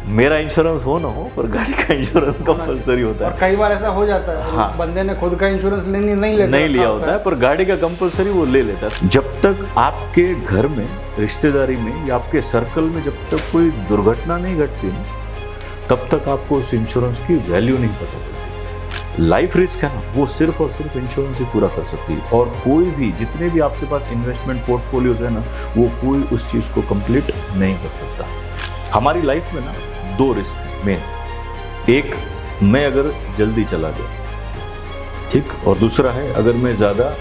मेरा इंश्योरेंस हो ना हो पर गाड़ी का इंश्योरेंस कंपलसरी होता है। और कई बार ऐसा हो जाता है, हाँ। बंदे ने खुद का इंश्योरेंस नहीं लिया होता है पर गाड़ी का कंपलसरी वो ले लेता है। जब तक आपके घर में, रिश्तेदारी में या आपके सर्कल में जब तक कोई दुर्घटना नहीं घटती ना, तब तक आपको उस इंश्योरेंस की वैल्यू नहीं पता चलती। लाइफ रिस्क है ना, वो सिर्फ और सिर्फ इंश्योरेंस ही पूरा कर सकती है। और कोई भी, जितने भी आपके पास इन्वेस्टमेंट पोर्टफोलियोज है ना, वो कोई उस चीज़ को कंप्लीट नहीं कर सकता। हमारी लाइफ में ना 2 रिस्क है मेन। एक, मैं अगर जल्दी चला गया, ठीक, और दूसरा है अगर मैं ज़्यादा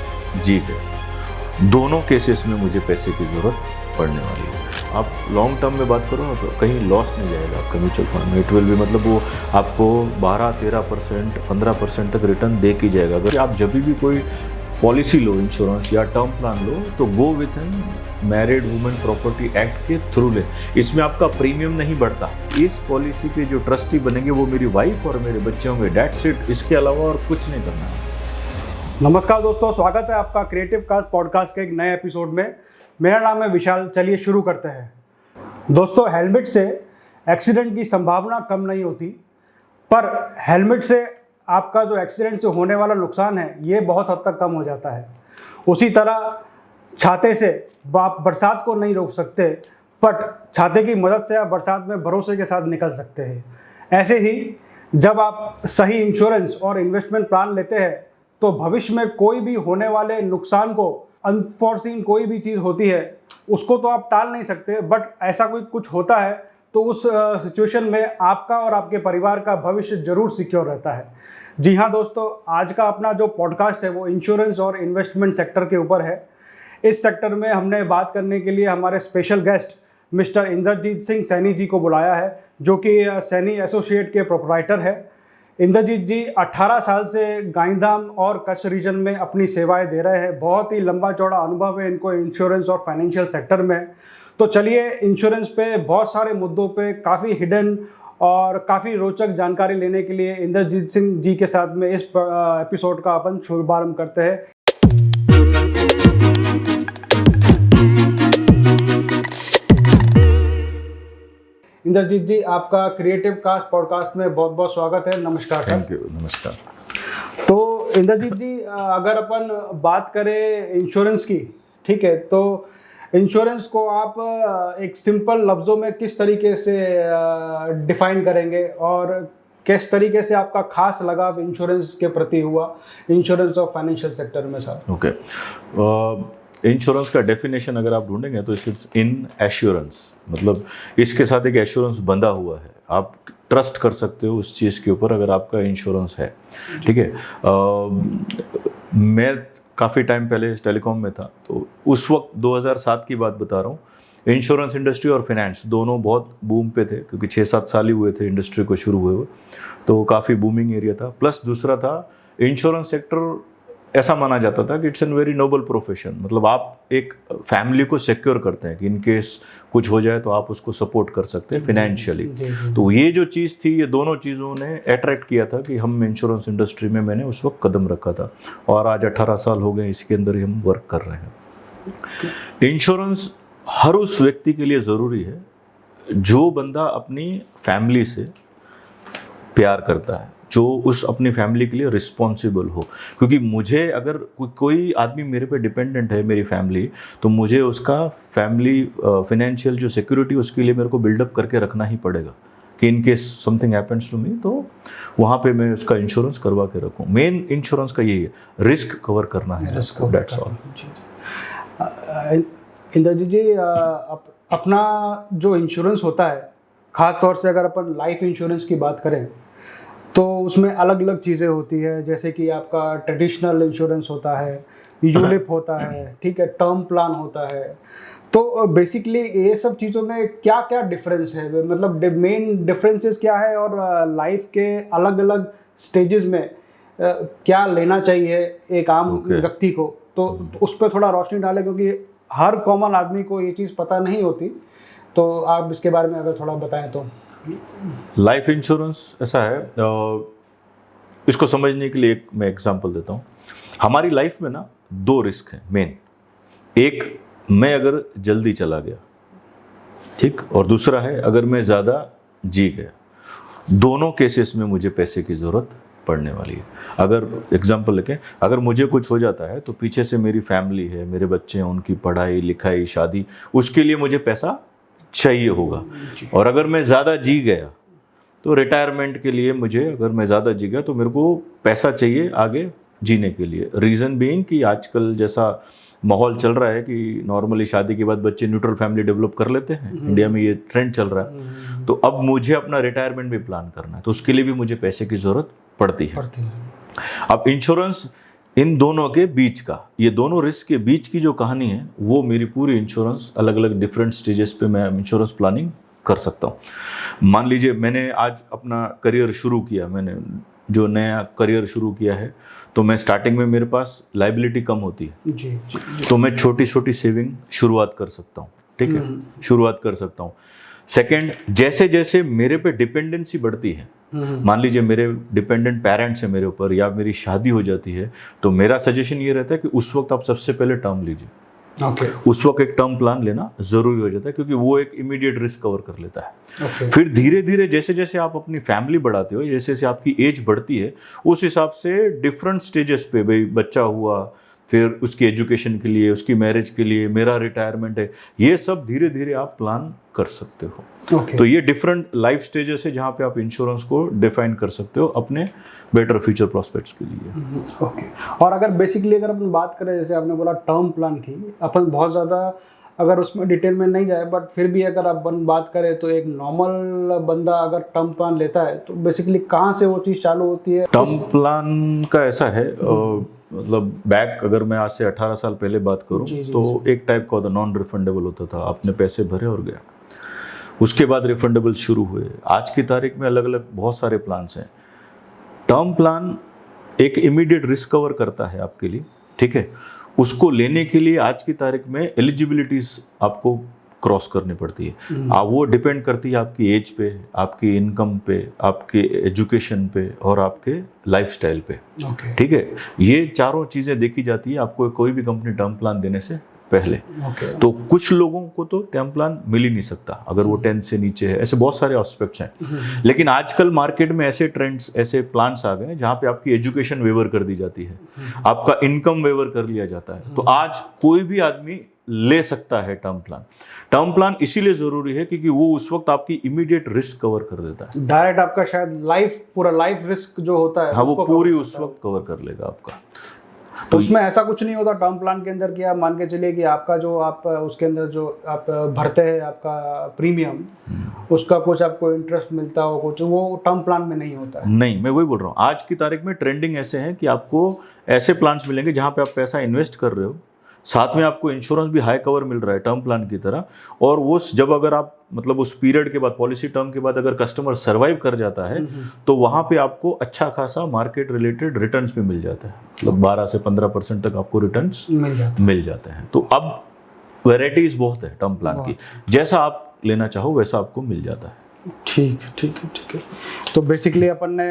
जी गया। दोनों केसेस में मुझे पैसे की ज़रूरत पड़ने वाली है। आप लॉन्ग टर्म में बात करो ना तो कहीं लॉस नहीं जाएगा आपका म्यूचुअल फंड में। इट विल भी, मतलब वो आपको 12-13%, 15% तक रिटर्न दे के जाएगा। अगर आप जब भी कोई पॉलिसी लो, इंश्योरेंस या टर्म प्लान लो, तो go with an married women property act के थ्रू ले। इसमें आपका प्रीमियम नहीं बढ़ता। इस पॉलिसी के जो ट्रस्टी बनेंगे वो मेरी वाइफ और मेरे बच्चे होंगे, दैट्स इट। इसके अलावा और कुछ नहीं करना है। नमस्कार दोस्तों, स्वागत है आपका क्रिएटिव कास्ट पॉडकास्ट के एक नए एपिसोड में। मेरा नाम है विशाल। चलिए शुरू करते हैं। दोस्तों, हेलमेट से एक्सीडेंट की संभावना कम नहीं होती, पर हेलमेट से आपका जो एक्सीडेंट से होने वाला नुकसान है ये बहुत हद तक कम हो जाता है। उसी तरह छाते से आप बरसात को नहीं रोक सकते, बट छाते की मदद से आप बरसात में भरोसे के साथ निकल सकते हैं। ऐसे ही जब आप सही इंश्योरेंस और इन्वेस्टमेंट प्लान लेते हैं तो भविष्य में कोई भी होने वाले नुकसान को, अनफॉर्सीन कोई भी चीज़ होती है उसको तो आप टाल नहीं सकते, बट ऐसा कोई कुछ होता है तो उस सिचुएशन में आपका और आपके परिवार का भविष्य जरूर सिक्योर रहता है। जी हाँ दोस्तों, आज का अपना जो पॉडकास्ट है वो इंश्योरेंस और इन्वेस्टमेंट सेक्टर के ऊपर है। इस सेक्टर में हमने बात करने के लिए हमारे special guest mister Inderjeet Singh Saini ji को बुलाया है, जो कि सैनी एसोसिएट के प्रोप्राइटर है। इंद्रजीत जी 18 साल से गांधीधाम और कच्छ रीजन में अपनी सेवाएं दे रहे हैं। बहुत ही लंबा चौड़ा अनुभव है इनको इंश्योरेंस और फाइनेंशियल सेक्टर में। तो चलिए, इंश्योरेंस पे बहुत सारे मुद्दों पे काफ़ी हिडन और काफ़ी रोचक जानकारी लेने के लिए इंद्रजीत सिंह जी के साथ में इस एपिसोड का अपन शुभारंभ करते हैं। इंद्रजीत जी, आपका क्रिएटिव कास्ट पॉडकास्ट में बहुत बहुत स्वागत है। नमस्कार सर। Thank you. नमस्कार। तो इंद्रजीत जी, अगर अपन बात करें इंश्योरेंस की, ठीक है, तो इंश्योरेंस को आप एक सिंपल लफ्ज़ों में किस तरीके से डिफाइन करेंगे और किस तरीके से आपका खास लगाव इंश्योरेंस के प्रति हुआ, इंश्योरेंस और फाइनेंशियल सेक्टर में सर? ओके, इंश्योरेंस का डेफिनेशन अगर आप ढूंढेंगे तो इट्स इन एश्योरेंस, मतलब इसके साथ एक एश्योरेंस बंधा हुआ है। आप ट्रस्ट कर सकते हो उस चीज़ के ऊपर अगर आपका इंश्योरेंस है, ठीक है। मैं काफ़ी टाइम पहले टेलीकॉम में था, तो उस वक्त 2007 की बात बता रहा हूँ। इंश्योरेंस इंडस्ट्री और फाइनेंस दोनों बहुत बूम पे थे, क्योंकि 6-7 साल ही हुए थे इंडस्ट्री को शुरू हुए हुए, तो काफ़ी बूमिंग एरिया था। प्लस दूसरा था, इंश्योरेंस सेक्टर ऐसा माना जाता था कि it's an very noble profession. मतलब आप एक फैमिली को सिक्योर करते हैं कि इन केस कुछ हो जाए तो आप उसको सपोर्ट कर सकते हैं फिनेंशियली। तो ये जो चीज़ थी, ये दोनों चीज़ों ने अट्रैक्ट किया था कि हम इंश्योरेंस इंडस्ट्री में, मैंने उस वक्त कदम रखा था और आज 18 साल हो गए इसके अंदर ही हम वर्क कर रहे हैं। इंश्योरेंस हर उस व्यक्ति के लिए ज़रूरी है जो बंदा अपनी फैमिली से प्यार करता है, जो उस अपनी फैमिली के लिए रिस्पॉन्सिबल हो। क्योंकि मुझे अगर कोई आदमी मेरे पे डिपेंडेंट है, मेरी फैमिली, तो मुझे उसका फैमिली फाइनेंशियल जो सिक्योरिटी उसके लिए मेरे को बिल्डअप करके रखना ही पड़ेगा कि in case something happens to me, तो वहाँ पे मैं उसका इंश्योरेंस करवा के रखूँ। मेन इंश्योरेंस का यही है, रिस्क कवर करना है, दैट्स ऑल। इंद्रजीत जी, अपना जो इंश्योरेंस होता है, ख़ास तौर से अगर अपन लाइफ इंश्योरेंस की बात करें तो उसमें अलग अलग चीज़ें होती है, जैसे कि आपका ट्रेडिशनल इंश्योरेंस होता है, यूलिप होता है, ठीक है, टर्म प्लान होता है। तो बेसिकली ये सब चीज़ों में क्या क्या डिफरेंस है, मतलब मेन डिफरेंसेस क्या है, और लाइफ के अलग अलग स्टेजेस में क्या लेना चाहिए एक आम व्यक्ति को, तो उस पर थोड़ा रोशनी डालें, क्योंकि हर कॉमन आदमी को ये चीज़ पता नहीं होती। तो आप इसके बारे में अगर थोड़ा बताएं तो। लाइफ इंश्योरेंस ऐसा है, इसको समझने के लिए एक मैं एग्जांपल देता हूँ। हमारी लाइफ में ना 2 रिस्क हैं मेन। एक, मैं अगर जल्दी चला गया, ठीक, और दूसरा है अगर मैं ज़्यादा जी गया, दोनों केसेस में मुझे पैसे की ज़रूरत पड़ने वाली है। अगर एग्जांपल लेके, अगर मुझे कुछ हो जाता है तो पीछे से मेरी फैमिली है, मेरे बच्चे हैं, उनकी पढ़ाई लिखाई शादी, उसके लिए मुझे पैसा चाहिए होगा। और अगर मैं ज़्यादा जी गया तो रिटायरमेंट के लिए मुझे, अगर मैं ज़्यादा जी गया तो मेरे को पैसा चाहिए आगे जीने के लिए। रीज़न बीइंग कि आजकल जैसा माहौल चल रहा है कि नॉर्मली शादी के बाद बच्चे न्यूट्रल फैमिली डेवलप कर लेते हैं, इंडिया में ये ट्रेंड चल रहा है। तो अब मुझे अपना रिटायरमेंट भी प्लान करना है, तो उसके लिए भी मुझे पैसे की ज़रूरत पड़ती है। अब इंश्योरेंस इन दोनों के बीच का, ये दोनों रिस्क के बीच की जो कहानी है, वो मेरी पूरी इंश्योरेंस अलग अलग डिफरेंट स्टेजेस पे मैं इंश्योरेंस प्लानिंग कर सकता हूँ। मान लीजिए मैंने आज अपना करियर शुरू किया, मैंने जो नया करियर शुरू किया है, तो मैं स्टार्टिंग में मेरे पास लाइबिलिटी कम होती है, जी। तो मैं छोटी छोटी सेविंग शुरुआत कर सकता हूँ, ठीक है, शुरुआत कर सकता हूँ। सेकंड, जैसे जैसे मेरे पे डिपेंडेंसी बढ़ती है, मान लीजिए मेरे डिपेंडेंट पेरेंट्स हैं मेरे ऊपर, या मेरी शादी हो जाती है, तो मेरा सजेशन ये रहता है कि उस वक्त आप सबसे पहले टर्म लीजिए। उस वक्त एक टर्म प्लान लेना जरूरी हो जाता है, क्योंकि वो एक इमीडिएट रिस्क कवर कर लेता है। फिर धीरे धीरे जैसे जैसे आप अपनी फैमिली बढ़ाते हो, जैसे जैसे आपकी एज बढ़ती है, उस हिसाब से डिफरेंट स्टेजेस पे, भाई बच्चा हुआ, फिर उसकी एजुकेशन के लिए, उसकी मैरिज के लिए, मेरा रिटायरमेंट है, ये सब धीरे धीरे आप प्लान कर सकते हो। तो ये डिफरेंट लाइफ स्टेजेस है जहाँ पे आप इंश्योरेंस को डिफाइन कर सकते हो अपने बेटर फ्यूचर प्रोस्पेक्ट्स के लिए। और अगर बेसिकली अगर अपन बात करें, जैसे आपने बोला टर्म प्लान की, अपन बहुत ज़्यादा अगर उसमें डिटेल में नहीं जाए, बट फिर भी अगर अपन बात करें तो एक नॉर्मल बंदा अगर टर्म प्लान लेता है तो बेसिकली कहाँ से वो चीज़ चालू होती है? टर्म प्लान का ऐसा है, मतलब बैक अगर मैं आज से 18 साल पहले बात करूं, तो एक टाइप का होता, नॉन रिफंडेबल होता था, आपने पैसे भरे और गया। उसके बाद रिफंडेबल शुरू हुए। आज की तारीख में अलग अलग बहुत सारे प्लान्स हैं। टर्म प्लान एक इमीडिएट रिस्क कवर करता है आपके लिए, ठीक है। उसको लेने के लिए आज की तारीख में एलिजिबिलिटीज आपको क्रॉस करनी पड़ती है। वो डिपेंड करती है आपकी एज पे, आपकी इनकम पे, आपके एजुकेशन पे और आपके लाइफस्टाइल पे, ठीक है। ये चारों चीज़ें देखी जाती है आपको कोई भी कंपनी टर्म प्लान देने से पहले। तो कुछ लोगों को तो टर्म प्लान मिल ही नहीं सकता अगर वो 10 से नीचे है, ऐसे बहुत सारे एस्पेक्ट्स हैं। लेकिन आजकल मार्केट में ऐसे ट्रेंड्स, ऐसे प्लान्स आ गए जहाँ पे आपकी एजुकेशन वेवर कर दी जाती है, आपका इनकम वेवर कर लिया जाता है। तो आज कोई भी आदमी ले सकता है टर्म प्लान। टर्म प्लान इसीलिए जरूरी है क्योंकि वो उस वक्त आपकी इमीडिएट रिस्क कवर कर देता है। डायरेक्ट आपका शायद लाइफ, पूरा लाइफ रिस्क जो होता है, हाँ, वो पूरी उस वक्त कवर कर लेगा आपका। तो उसमें ऐसा कुछ नहीं होता टर्म प्लान के अंदर कि आप मान के चलिए कि आपका जो आप उसके अंदर जो आप भरते हैं आपका प्रीमियम, उसका कुछ आपको इंटरेस्ट मिलता हो, कुछ वो टर्म प्लान में नहीं होता है? नहीं, मैं वही बोल रहा हूँ, आज की तारीख में ट्रेंडिंग ऐसे हैं कि आपको ऐसे प्लान्स मिलेंगे जहाँ पे आप पैसा इन्वेस्ट कर रहे हो, साथ में आपको इंश्योरेंस भी हाई कवर मिल रहा है टर्म प्लान की तरह। और वो जब अगर आप मतलब उस पीरियड के बाद, पॉलिसी टर्म के बाद अगर कस्टमर सर्वाइव कर जाता है तो वहाँ पे आपको अच्छा खासा मार्केट रिलेटेड रिटर्न्स भी मिल जाता है, मतलब 12 से 15% तक आपको रिटर्न्स मिल जाते हैं। तो अब वैराइटीज बहुत है टर्म प्लान की, जैसा आप लेना चाहो वैसा आपको मिल जाता है। ठीक है। तो बेसिकली अपन ने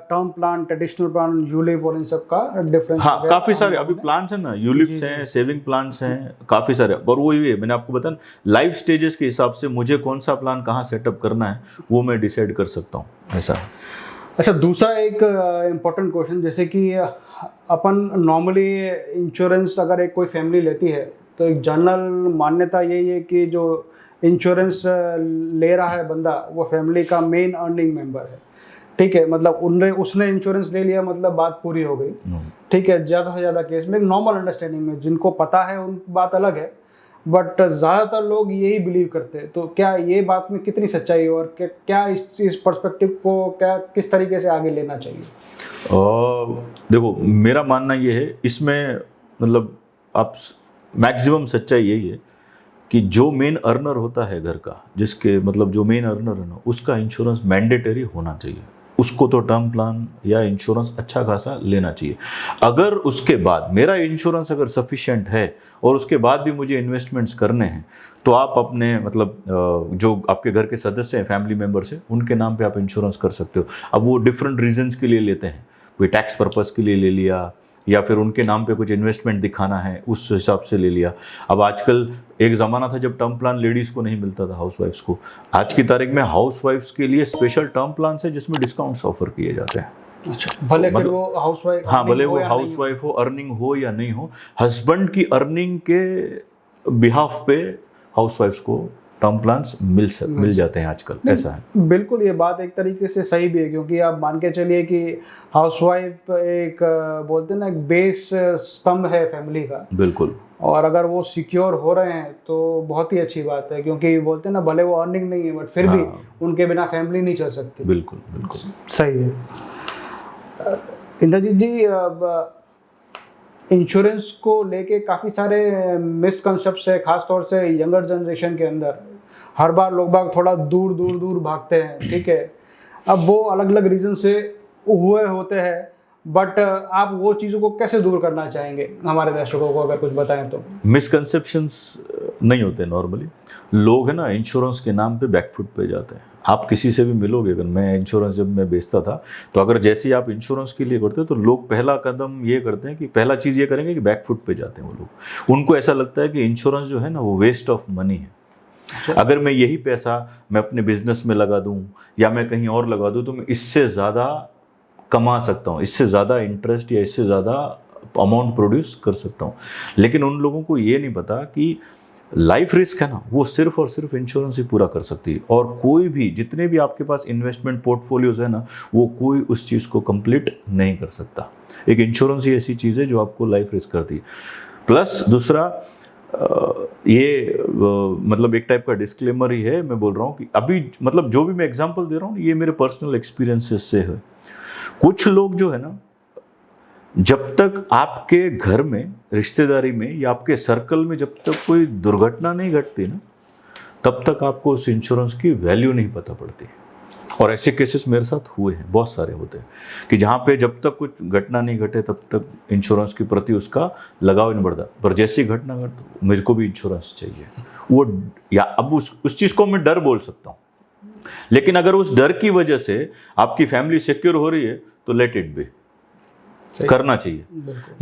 term plan, traditional plan, ULIP और इन सब का डिफरेंस, हाँ, काफी सारे अभी प्लान्स हैं ना, यूलिप्स हैं, सेविंग प्लान्स हैं, काफी सारे। और वो ये मैंने आपको बताया, लाइफ स्टेजेस के हिसाब से मुझे कौन सा प्लान कहाँ सेटअप करना है वो मैं डिसाइड कर सकता हूँ, ऐसा। अच्छा, दूसरा एक इम्पोर्टेंट क्वेश्चन, जैसे कि अपन नॉर्मली इंश्योरेंस अगर एक कोई फैमिली लेती है तो एक जनरल मान्यता यही है कि जो इंश्योरेंस ले रहा है बंदा वो फैमिली का मेन अर्निंग मेंबर है, ठीक है। मतलब उसने इंश्योरेंस ले लिया, मतलब बात पूरी हो गई, ठीक है। ज़्यादा से ज़्यादा केस में नॉर्मल अंडरस्टैंडिंग में जिनको पता है उन बात अलग है, बट ज़्यादातर लोग यही बिलीव करते हैं। तो क्या ये बात में कितनी सच्चाई है और क्या इस पर्सपेक्टिव को क्या किस तरीके से आगे लेना चाहिए? देखो, मेरा मानना ये है इसमें, मतलब आप मैक्सिमम सच्चाई यही है कि जो मेन अर्नर होता है घर का, जिसके मतलब जो मेन अर्नर है ना, उसका इंश्योरेंस मैंडेटरी होना चाहिए। उसको तो टर्म प्लान या इंश्योरेंस अच्छा खासा लेना चाहिए। अगर उसके बाद मेरा इंश्योरेंस अगर सफिशिएंट है और उसके बाद भी मुझे इन्वेस्टमेंट्स करने हैं, तो आप अपने मतलब जो आपके घर के सदस्य हैं, फैमिली मेम्बर्स हैं, उनके नाम पे आप इंश्योरेंस कर सकते हो। अब वो डिफरेंट रीजंस के लिए लेते हैं, कोई टैक्स पर्पस के लिए ले लिया, या फिर उनके नाम पे कुछ इन्वेस्टमेंट दिखाना है, उस हिसाब से ले लिया। अब आजकल एक ज़माना था जब टर्म प्लान लेडीज़ को नहीं मिलता था, हाउसवाइफ्स को। आज की तारीख में हाउसवाइफ्स के लिए स्पेशल टर्म प्लान है जिसमें डिस्काउंट्स ऑफर किए जाते हैं। अच्छा, भले फिर वो हाउसवाइफ, हाँ, भले वो हाउसवाइफ हो, अर्निंग हो या नहीं हो, हस्बैंड की अर्निंग के बिहाफ पे हाउसवाइफ्स को टर्म प्लान्स मिल जाते हैं आजकल, ऐसा है। बिल्कुल, ये बात एक तरीके से सही भी है, क्योंकि आप मान के चलिए कि हाउसवाइफ एक बोलते हैं ना, एक बेस स्तंभ है फैमिली का। बिल्कुल। और अगर वो सिक्योर हो रहे हैं तो बहुत ही अच्छी बात है, क्योंकि बोलते हैं ना, भले वो अर्निंग नहीं है बट फिर भी उनके बिना फैमिली नहीं चल सकती। बिल्कुल बिल्कुल सही है। इंद्रजीत जी, इंश्योरेंस को लेके काफ़ी सारे मिसकंसेप्ट्स है, खासतौर से यंगर जनरेशन के अंदर। हर बार लोग बाग थोड़ा दूर दूर दूर भागते हैं, ठीक है। अब वो अलग अलग रीज़न से हुए होते हैं, बट आप वो चीज़ों को कैसे दूर करना चाहेंगे हमारे दर्शकों को, अगर कुछ बताएं तो? मिसकंसेप्शंस नहीं होते नॉर्मली। लोग है ना इंश्योरेंस के नाम पे बैकफुट पे जाते हैं। आप किसी से भी मिलोगे, अगर मैं इंश्योरेंस जब मैं बेचता था, तो अगर जैसे ही आप इंश्योरेंस के लिए करते हो तो लोग पहला कदम ये करते हैं कि पहला चीज़ ये करेंगे कि बैकफुट पे जाते हैं वो लोग। उनको ऐसा लगता है कि इंश्योरेंस जो है ना वो वेस्ट ऑफ मनी है। अगर मैं यही पैसा मैं अपने बिजनेस में लगा दूं या मैं कहीं और लगा दूं तो मैं इससे ज़्यादा कमा सकता हूँ, इससे ज़्यादा इंटरेस्ट या इससे ज़्यादा अमाउंट प्रोड्यूस कर सकता हूँ। लेकिन उन लोगों को ये नहीं पता कि लाइफ रिस्क है ना, वो सिर्फ और सिर्फ इंश्योरेंस ही पूरा कर सकती है। और कोई भी, जितने भी आपके पास इन्वेस्टमेंट पोर्टफोलियोज है ना, वो कोई उस चीज़ को कंप्लीट नहीं कर सकता। एक इंश्योरेंस ही ऐसी चीज़ है जो आपको लाइफ रिस्क करती है। प्लस दूसरा, मतलब एक टाइप का डिस्क्लेमर ही है, मैं बोल रहा हूँ कि अभी मतलब जो भी मैं एग्जांपल दे रहा हूँ ये मेरे पर्सनल एक्सपीरियंसेस से है। कुछ लोग जो है ना, जब तक आपके घर में, रिश्तेदारी में या आपके सर्कल में जब तक कोई दुर्घटना नहीं घटती ना, तब तक आपको उस इंश्योरेंस की वैल्यू नहीं पता पड़ती। और ऐसे केसेस मेरे साथ हुए हैं, बहुत सारे होते हैं कि जहाँ पे जब तक कुछ घटना नहीं घटे तब तक इंश्योरेंस के प्रति उसका लगाव नहीं बढ़ता, पर जैसे ही घटना घटती मेरे को भी इंश्योरेंस चाहिए वो। या अब उस चीज़ को मैं डर बोल सकता हूँ, लेकिन अगर उस डर की वजह से आपकी फैमिली सिक्योर हो रही है तो लेट इट बी, करना चाहिए।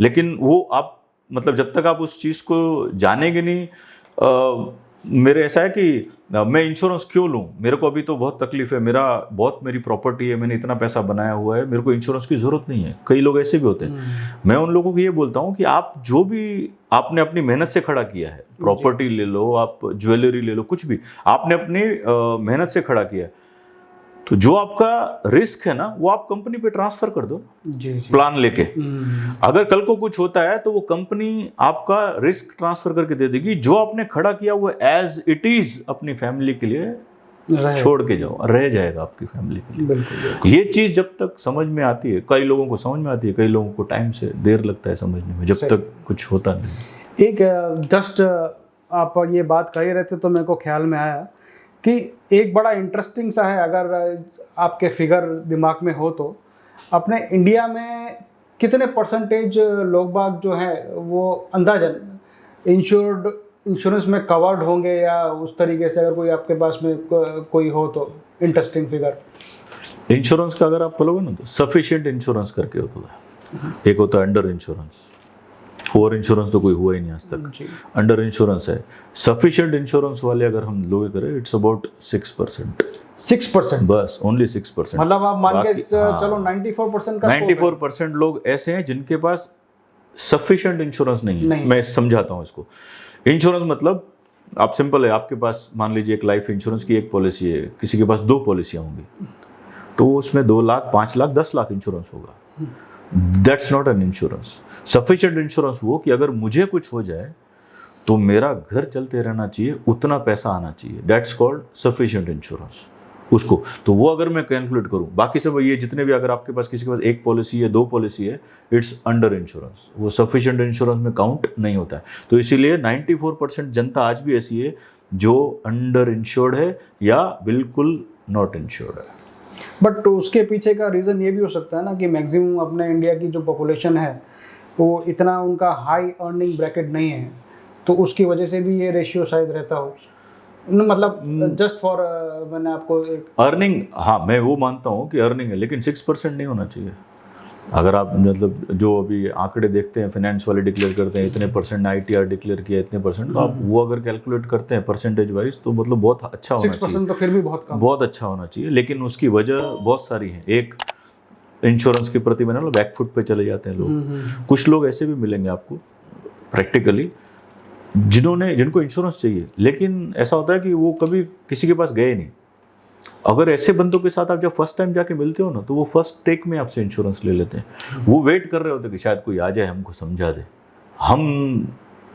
लेकिन वो आप मतलब जब तक आप उस चीज़ को जानेंगे नहीं, मेरे ऐसा है कि मैं इंश्योरेंस क्यों लूँ, मेरे को अभी तो बहुत तकलीफ है, मेरी प्रॉपर्टी है, मैंने इतना पैसा बनाया हुआ है, मेरे को इंश्योरेंस की ज़रूरत नहीं है। कई लोग ऐसे भी होते हैं। मैं उन लोगों को ये बोलता हूँ कि आप जो भी आपने अपनी मेहनत से खड़ा किया है, प्रॉपर्टी ले लो, आप ज्वेलरी ले लो, कुछ भी आपने अपनी मेहनत से खड़ा किया है, तो जो आपका रिस्क है ना वो आप कंपनी पे ट्रांसफर कर दो जी। प्लान लेके। अगर कल को कुछ होता है तो वो कंपनी आपका रिस्क ट्रांसफर करके दे देगी। जो आपने खड़ा किया वो एज इट इज अपनी फैमिली के लिए छोड़ के जाओ, रह जाएगा आपकी फैमिली के लिए। बिल्कुल। ये चीज़ जब तक समझ में आती है, कई लोगों को समझ में आती है, कई लोगों को टाइम से देर लगता है समझने में, जब तक कुछ होता नहीं। एक जस्ट आप ये बात कह रहे थे तो मेरे को ख्याल में आया कि एक बड़ा इंटरेस्टिंग सा है, अगर आपके फिगर दिमाग में हो तो, अपने इंडिया में कितने परसेंटेज लोग बाग जो हैं वो अंदाजन इंश्योरेंस में कवर्ड होंगे, या उस तरीके से अगर कोई आपके पास में कोई हो तो इंटरेस्टिंग फिगर? इंश्योरेंस का अगर आप बोलोगे ना तो सफिशिएंट इंश्योरेंस करके होता है, एक होता है अंडर इंश्योरेंस। ओवर इंश्योरेंस तो कोई हुआ ही नहीं आज तक, अंडर इंश्योरेंस है। सफिशिएंट इंश्योरेंस वाले अगर हम लोग करें, इट्स अबाउट 6%। 6%? बस ओनली 6%। मतलब आप मान के चलो 94% का 94% लोग ऐसे हैं जिनके पास सफिशिएंट इंश्योरेंस नहीं है। मैं समझाता हूँ इसको। इंश्योरेंस मतलब आप सिंपल है, आपके पास मान लीजिए एक लाइफ इंश्योरेंस की एक पॉलिसी है, किसी के पास 2 पॉलिसियाँ होंगी, तो उसमें 2 लाख, 5 लाख, 10 लाख इंश्योरेंस होगा। That's not an insurance. Sufficient insurance वो कि अगर मुझे कुछ हो जाए तो मेरा घर चलते रहना चाहिए, उतना पैसा आना चाहिए। दैट्स कॉल्ड सफिशिएंट इंश्योरेंस उसको। तो वो अगर मैं कैलकुलेट करूं, बाकी सब ये जितने भी, अगर आपके पास किसी के पास 1 पॉलिसी है, 2 पॉलिसी है, इट्स अंडर इंश्योरेंस, वो सफिशिएंट इंश्योरेंस में काउंट नहीं होता है। तो इसीलिए 94% जनता आज भी ऐसी है जो अंडर इंश्योर्ड है या बिल्कुल नॉट इंश्योर्ड है। बट उसके पीछे का रीज़न ये भी हो सकता है ना कि मैक्सिमम अपने इंडिया की जो पॉपुलेशन है वो इतना उनका हाई अर्निंग ब्रैकेट नहीं है, तो उसकी वजह से भी ये रेशियो शायद रहता हो। मतलब जस्ट फॉर मैंने आपको एक अर्निंग, हाँ मैं वो मानता हूँ कि अर्निंग है, लेकिन 6% नहीं होना चाहिए। अगर आप मतलब जो अभी आंकड़े देखते हैं फाइनेंस वाले डिक्लेयर करते हैं इतने परसेंट ITR डिक्लेयर किया इतने परसेंट, तो आप वो अगर कैलकुलेट करते हैं परसेंटेज वाइज तो मतलब बहुत अच्छा होना 6% चाहिए, तो फिर भी बहुत कम। बहुत अच्छा होना चाहिए। लेकिन उसकी वजह बहुत सारी है। एक, इंश्योरेंस के प्रति मैंने बैकफुट पे चले जाते हैं लोग। कुछ लोग ऐसे भी मिलेंगे आपको प्रैक्टिकली जिनको इंश्योरेंस चाहिए, लेकिन ऐसा होता है कि वो कभी किसी के पास गए नहीं। अगर ऐसे बंदों के साथ आप जब फर्स्ट टाइम जाके मिलते हो ना, तो वो फर्स्ट टेक में आपसे इंश्योरेंस ले लेते हैं। वो वेट कर रहे होते हैं कि शायद कोई आ जाए हमको समझा दे, हम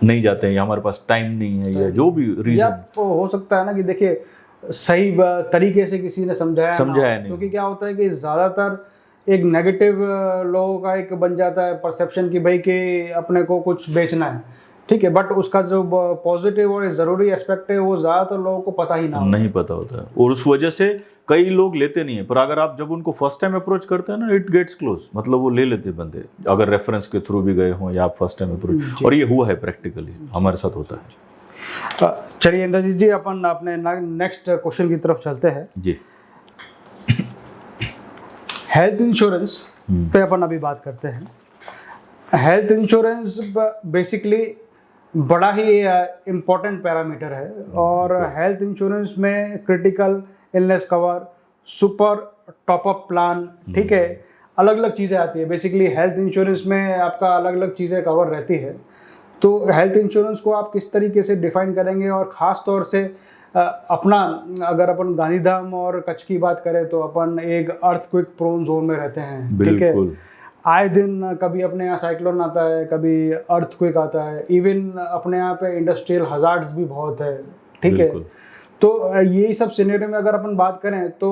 नहीं जाते हैं या हमारे पास टाइम नहीं है या जो भी रीजन। या हो सकता है ना कि देखिए सही तरीके से किसी ने समझाया नहीं, क्योंकि क्या होता है कि ज़्यादातर एक नेगेटिव लोगों का एक बन जाता है परसेप्शन कि भाई कि अपने को कुछ बेचना है, ठीक है, बट उसका जो पॉजिटिव और ज़रूरी एस्पेक्ट है वो ज़्यादातर लोगों को पता ही नहीं पता होता है, और उस वजह से कई लोग लेते नहीं है। पर अगर आप जब उनको फर्स्ट टाइम अप्रोच करते हैं ना, इट गेट्स क्लोज, मतलब वो ले लेते हैं बंदे, अगर रेफरेंस के थ्रू भी गए हों या आप फर्स्ट टाइम अप्रोच। और ये हुआ है प्रैक्टिकली, हमारे साथ होता है। चलिए इंद्रजीत जी, अपन अपने नेक्स्ट क्वेश्चन की तरफ चलते हैं जी। हेल्थ इंश्योरेंस पे अपन अभी बात करते हैं। हेल्थ इंश्योरेंस बेसिकली बड़ा ही इम्पोर्टेंट पैरामीटर है, और हेल्थ इंश्योरेंस में critical illness cover, super top up plan, ठीक है, अलग अलग चीज़ें आती है। बेसिकली हेल्थ इंश्योरेंस में आपका अलग अलग चीज़ें कवर रहती है। तो हेल्थ इंश्योरेंस को आप किस तरीके से डिफाइन करेंगे, और ख़ास तौर से अपना अगर अपन गांधीधाम और कच्छ की बात करें तो अपन एक अर्थक्वेक प्रोन जोन में रहते हैं, ठीक है। आए दिन कभी अपने यहाँ साइक्लोन आता है, कभी अर्थक्वेक आता है, इवन अपने यहाँ पे इंडस्ट्रियल हजार्ड्स भी बहुत है, ठीक है। तो यही सब सिनेरियो में अगर अपन बात करें तो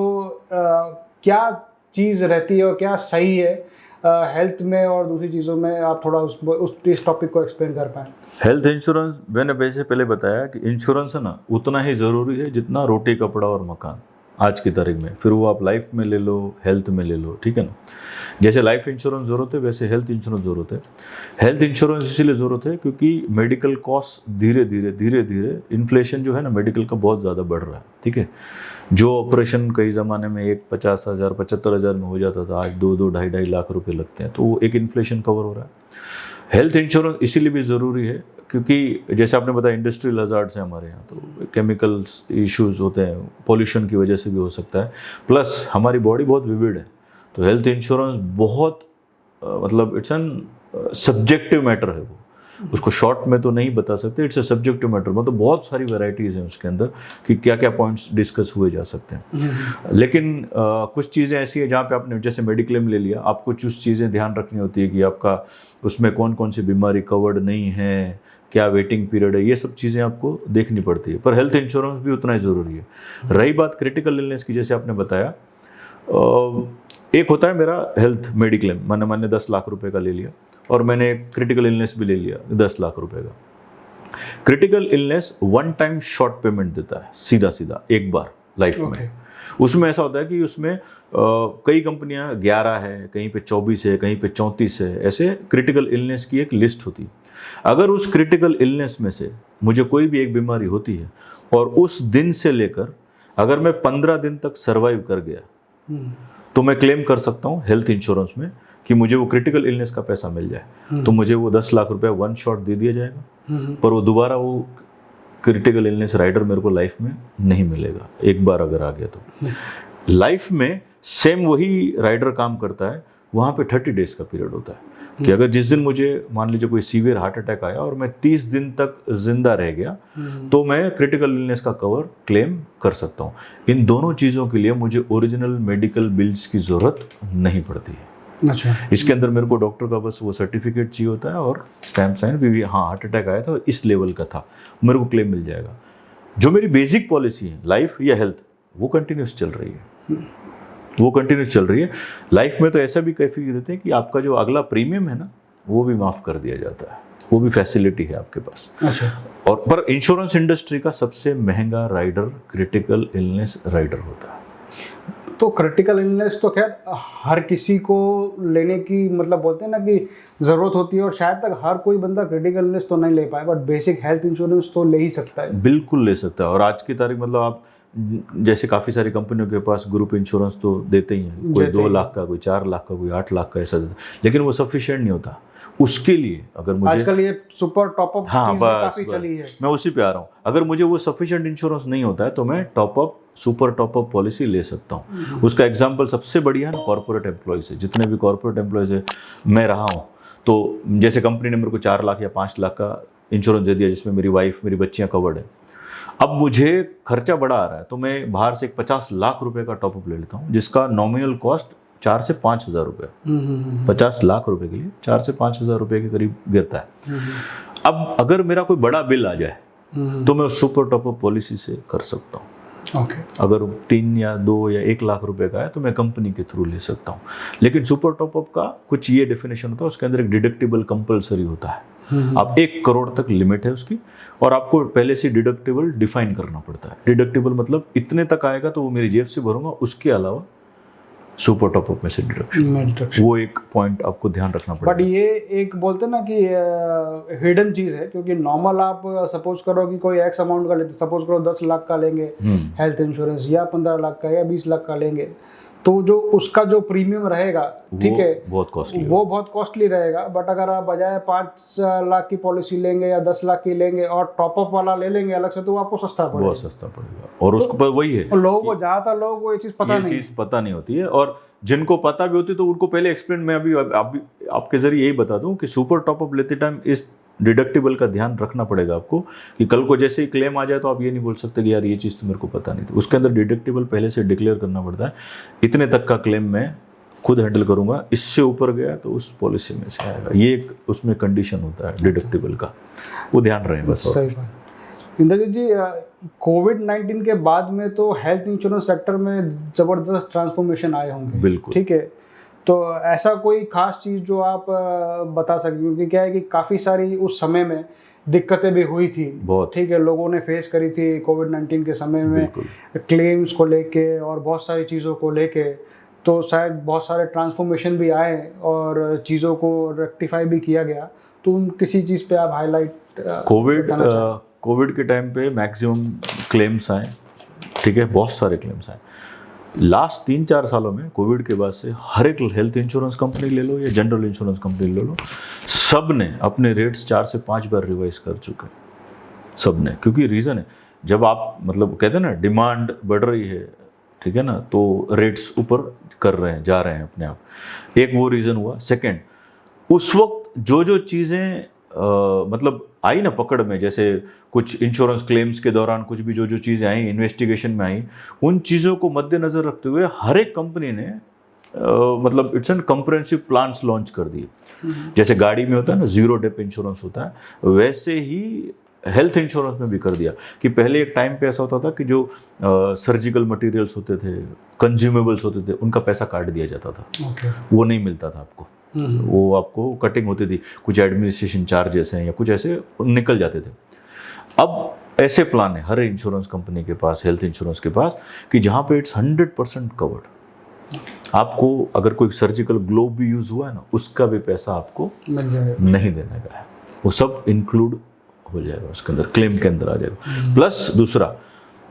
क्या चीज़ रहती है और क्या सही है हेल्थ में और दूसरी चीज़ों में, आप थोड़ा इस टॉपिक को एक्सप्लेन कर पाएँ। हेल्थ इंश्योरेंस, मैंने वैसे पहले बताया कि इंश्योरेंस है ना उतना ही ज़रूरी है जितना रोटी कपड़ा और मकान आज की तारीख में। फिर वो आप लाइफ में ले लो, हेल्थ में ले लो, ठीक है ना। जैसे लाइफ इंश्योरेंस ज़रूरत है वैसे हेल्थ इंश्योरेंस ज़रूरत है। हेल्थ इंश्योरेंस इसलिए ज़रूरत है क्योंकि मेडिकल कॉस्ट धीरे धीरे इन्फ्लेशन जो है ना मेडिकल का बहुत ज़्यादा बढ़ रहा है, ठीक है। जो ऑपरेशन कई ज़माने में 50,000 75,000 में हो जाता था, आज 2 2.5 लाख रुपए लगते हैं, तो वो एक इन्फ्लेशन कवर हो रहा है। हेल्थ इंश्योरेंस इसीलिए भी ज़रूरी है क्योंकि जैसे आपने बताया इंडस्ट्रियल हजार्ड्स हैं हमारे यहाँ, तो केमिकल्स इश्यूज होते हैं, पोल्यूशन की वजह से भी हो सकता है, प्लस हमारी बॉडी बहुत विविड है। तो हेल्थ इंश्योरेंस बहुत मतलब इट्स एन सब्जेक्टिव मैटर है, वो उसको शॉर्ट में तो नहीं बता सकते, इट्स अ सब्जेक्टिव मैटर। मतलब बहुत सारी वैरायटीज़ हैं उसके अंदर कि क्या क्या पॉइंट्स डिस्कस हुए जा सकते हैं। लेकिन कुछ चीज़ें ऐसी हैं जहाँ पे आपने जैसे मेडिक्लेम ले लिया, आपको कुछ चीज़ें ध्यान रखनी होती है कि आपका उसमें कौन कौन सी बीमारी कवर्ड नहीं है, क्या वेटिंग पीरियड है, ये सब चीज़ें आपको देखनी पड़ती है। पर हेल्थ इंश्योरेंस भी उतना ही ज़रूरी है। रही बात क्रिटिकल इलनेस की, जैसे आपने बताया, एक होता है मेरा हेल्थ मेडिक्लेम, मैंने 10 लाख रुपए का ले लिया, और मैंने क्रिटिकल इलनेस भी ले लिया 10 लाख रुपए का। Critical illness one time short payment देता है, सीधा एक बार लाइफ में। उसमें ऐसा होता है कि उसमें कई कंपनियां 11 है, कहीं पे 24 है, कहीं पे 34 है, ऐसे क्रिटिकल इलनेस की एक लिस्ट होती है। अगर उस क्रिटिकल इलनेस में से मुझे कोई भी एक बीमारी होती है और उस दिन से लेकर अगर मैं 15 दिन तक सर्वाइव कर गया तो मैं क्लेम कर सकता हूँ हेल्थ इंश्योरेंस में कि मुझे वो क्रिटिकल इलनेस का पैसा मिल जाए। तो मुझे वो 10 लाख रुपए वन शॉट दे दिया जाएगा, पर वो दोबारा वो क्रिटिकल इलनेस राइडर मेरे को लाइफ में नहीं मिलेगा, एक बार अगर आ गया तो। लाइफ में सेम वही राइडर काम करता है, वहाँ पे 30 डेज का पीरियड होता है कि अगर जिस दिन मुझे मान लीजिए कोई सीवियर हार्ट अटैक आया और मैं 30 दिन तक जिंदा रह गया तो मैं क्रिटिकल इलनेस का कवर क्लेम कर सकता हूँ। इन दोनों चीज़ों के लिए मुझे ओरिजिनल मेडिकल बिल्स की ज़रूरत नहीं पड़ती है। अच्छा। इसके अंदर मेरे को डॉक्टर का बस वो सर्टिफिकेट चाहिए होता है और स्टैम्प साइन भी, हाँ हार्ट अटैक आया था इस लेवल का था, मेरे को क्लेम मिल जाएगा। जो मेरी बेसिक पॉलिसी है लाइफ या हेल्थ, वो कंटिन्यूस चल रही है, लाइफ में तो ऐसा भी कैफियत देते हैं कि आपका जो अगला प्रीमियम है ना वो भी माफ़ कर दिया जाता है, वो भी फैसिलिटी है आपके पास। अच्छा। और पर इंश्योरेंस इंडस्ट्री का सबसे महंगा राइडर क्रिटिकल इलनेस राइडर होता है। तो क्रिटिकल इलनेस तो खैर हर किसी को लेने की मतलब बोलते हैं ना कि ज़रूरत होती है, और शायद तक हर कोई बंदा क्रिटिकल इलनेस तो नहीं ले पाए, बट बेसिक हेल्थ इंश्योरेंस तो ले ही सकता है। बिल्कुल ले सकता है। और आज की तारीख मतलब आप जैसे काफ़ी सारी कंपनियों के पास ग्रुप इंश्योरेंस तो देते ही हैं, कोई 2 लाख का, कोई 4 लाख का, कोई 8 लाख का, ऐसा देता है। लेकिन वो सफिशिएंट नहीं होता उसके लिए। अगर मुझे आजकल ये सुपर टॉपअप हाँ चीज काफी चली है। मैं उसी पे आ रहा हूँ। अगर मुझे वो सफिशिएंट इंश्योरेंस नहीं होता है तो मैं टॉपअप सुपर टॉपअप पॉलिसी ले सकता हूँ। उसका एग्जांपल सबसे बढ़िया है ना, कॉर्पोरेट एम्प्लॉयज़ है। जितने भी कॉर्पोरेट एम्प्लॉयज़ है मैं रहा हूँ, तो जैसे कंपनी ने मेरे को 4 लाख या 5 लाख का इंश्योरेंस दे दिया जिसमें मेरी वाइफ, मेरी बच्चियाँ कवर्ड है। अब मुझे खर्चा बड़ा आ रहा है तो मैं बाहर से एक 50 लाख रुपए का टॉपअप ले लेता हूँ, जिसका नॉमिनल कॉस्ट 4 से 5 हज़ार रुपये। 50 लाख रुपए के लिए 4 से 5 हज़ार रुपये के करीब गिरता है। अब अगर मेरा कोई बड़ा बिल आ जाए तो मैं उस सुपर टॉपअप पॉलिसी से कर सकता हूँ। अगर 3 या 2 या 1 लाख रुपए का है तो मैं कंपनी के थ्रू ले सकता हूँ। लेकिन सुपर टॉपअप का कुछ ये डेफिनेशन होता है, उसके अंदर एक डिडक्टिबल कंपलसरी होता है। आप 1 करोड़ तक लिमिट है उसकी, और आपको पहले से डिडक्टिबल डिफाइन करना पड़ता है। डिडक्टिबल मतलब इतने तक आएगा तो वो मेरी जेब से भरूंगा, उसके अलावा सुपर टॉपअप में से डिडक्शन। वो एक पॉइंट आपको ध्यान रखना पड़ेगा। बट ये एक बोलते ना कि हिडन चीज है, क्योंकि नॉर्मल आप सपोज करो कि कोई एक्स अमाउंट का लेते, सपोज करो 10 लाख का लेंगे हेल्थ इंश्योरेंस, या 15 लाख का या 20 लाख का लेंगे, तो जो उसका जो प्रीमियम रहेगा, ठीक है, बहुत कॉस्टली, वो बहुत कॉस्टली रहेगा। बट अगर आप बजाय 5 लाख की पॉलिसी लेंगे या 10 लाख की लेंगे और टॉपअप वाला ले लेंगे अलग से, तो वो आपको सस्ता पड़ेगा। बहुत सस्ता पड़ेगा। और उसको पर वही है, लोगों को, ज्यादातर लोगों को ये चीज पता नहीं होती है। और जिनको पता भी होती है तो उनको पहले एक्सप्लेन, मैं अभी आपके जरिए यही बता दूं कि सुपर टॉपअप लेते टाइम इस डिडक्टिबल का ध्यान रखना पड़ेगा आपको, कि कल को जैसे ही क्लेम आ जाए तो आप ये नहीं बोल सकते कि यार ये चीज़ तो मेरे को पता नहीं थी। उसके अंदर डिडक्टिबल पहले से डिक्लेयर करना पड़ता है, इतने तक का क्लेम मैं खुद हैंडल करूंगा, इससे ऊपर गया तो उस पॉलिसी में से आएगा। ये एक उसमें कंडीशन होता है डिडक्टिबल का, वो ध्यान रहे बस। सही बात। इंद्रजीत जी, कोविड-19 के बाद में तो हेल्थ इंश्योरेंस सेक्टर में ज़बरदस्त ट्रांसफॉर्मेशन आए होंगे। बिल्कुल, ठीक है, तो ऐसा कोई खास चीज़ जो आप बता सकते, क्योंकि क्या है कि काफ़ी सारी उस समय में दिक्कतें भी हुई थी बहुत, ठीक है, लोगों ने फेस करी थी कोविड-19 के समय में, क्लेम्स को लेके और बहुत सारी चीज़ों को लेके, तो शायद बहुत सारे ट्रांसफॉर्मेशन भी आए और चीज़ों को रेक्टिफाई भी किया गया। तो उन किसी चीज़ पे आप हाईलाइट। कोविड के टाइम पे मैक्सिमम क्लेम्स आए, ठीक है, बहुत सारे क्लेम्स आए। लास्ट 3-4 सालों में कोविड के बाद से हर एक हेल्थ इंश्योरेंस कंपनी ले लो या जनरल इंश्योरेंस कंपनी ले लो, सब ने अपने रेट्स 4 से 5 बार रिवाइज कर चुके, सब ने। क्योंकि रीज़न है, जब आप मतलब कहते हैं ना डिमांड बढ़ रही है, ठीक है ना, तो रेट्स ऊपर कर रहे हैं, जा रहे हैं अपने आप। एक वो रीज़न हुआ। सेकेंड, उस वक्त जो चीज़ें मतलब आई ना पकड़ में, जैसे कुछ इंश्योरेंस क्लेम्स के दौरान कुछ भी जो चीज़ें आई, इन्वेस्टिगेशन में आई, उन चीज़ों को मद्देनज़र रखते हुए हर एक कंपनी ने मतलब it's an comprehensive plans launch कर दिए। जैसे गाड़ी में होता है ना जीरो डेप इंश्योरेंस होता है, वैसे ही हेल्थ इंश्योरेंस में भी कर दिया। कि पहले एक टाइम पे ऐसा होता था कि जो सर्जिकल मटेरियल्स होते थे, कंज्यूमेबल्स होते थे, उनका पैसा काट दिया जाता था। वो नहीं मिलता था आपको, वो आपको कटिंग होती थी, कुछ एडमिनिस्ट्रेशन चार्जेस हैं या कुछ ऐसे निकल जाते थे। अब ऐसे प्लान है हर इंश्योरेंस कंपनी के पास, हेल्थ इंश्योरेंस के पास, कि जहाँ पे इट्स 100% कवर्ड। आपको अगर कोई सर्जिकल ग्लोव भी यूज़ हुआ है ना, उसका भी पैसा आपको नहीं देने का है, वो सब इंक्लूड हो जाएगा उसके अंदर, क्लेम के अंदर आ जाएगा। प्लस दूसरा,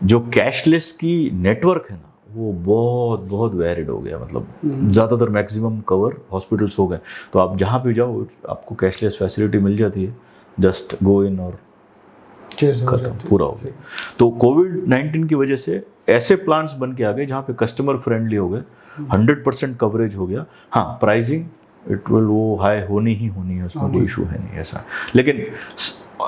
जो कैशलेस की नेटवर्क है ना, वो बहुत वेरिड हो गया। मतलब ज़्यादातर मैक्सिमम कवर हॉस्पिटल्स हो गए, तो आप जहाँ भी जाओ आपको कैशलेस फैसिलिटी मिल जाती है, जस्ट गो इन और खत्म, पूरा हो गया। तो कोविड-19 की वजह से ऐसे प्लान्स बन के आ गए जहाँ पे कस्टमर फ्रेंडली हो गए, 100% कवरेज हो गया। हाँ, प्राइसिंग इट विल वो हाई होनी ही होनी है, उसमें कोई इशू है नहीं ऐसा। लेकिन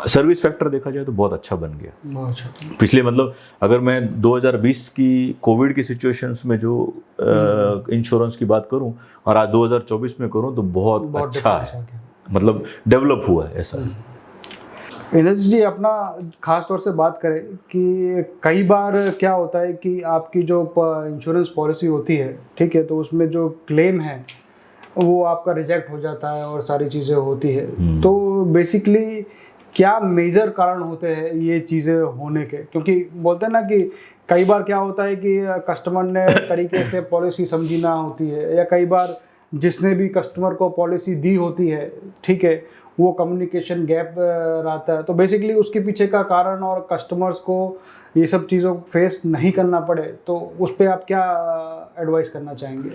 सर्विस फैक्टर देखा जाए तो बहुत अच्छा बन गया पिछले, मतलब अगर मैं 2020 की कोविड की सिचुएशंस में जो इंश्योरेंस की बात करूं और आज 2024 में करूं तो बहुत अच्छा है, मतलब डेवलप हुआ है ऐसा। इंद्रजीत जी, अपना खास तौर से बात करें कि कई बार क्या होता है कि आपकी जो इंश्योरेंस पॉलिसी होती है, ठीक है, तो उसमें जो क्लेम है वो आपका रिजेक्ट हो जाता है और सारी चीज़ें होती है। तो बेसिकली क्या मेजर कारण होते हैं ये चीज़ें होने के? क्योंकि बोलते हैं ना कि कई बार क्या होता है कि कस्टमर ने तरीके से पॉलिसी समझी ना होती है, या कई बार जिसने भी कस्टमर को पॉलिसी दी होती है, ठीक है, वो कम्युनिकेशन गैप रहता है। तो बेसिकली उसके पीछे का कारण और कस्टमर्स को ये सब चीज़ों को फेस नहीं करना पड़े, तो उस पर आप क्या एडवाइस करना चाहेंगे?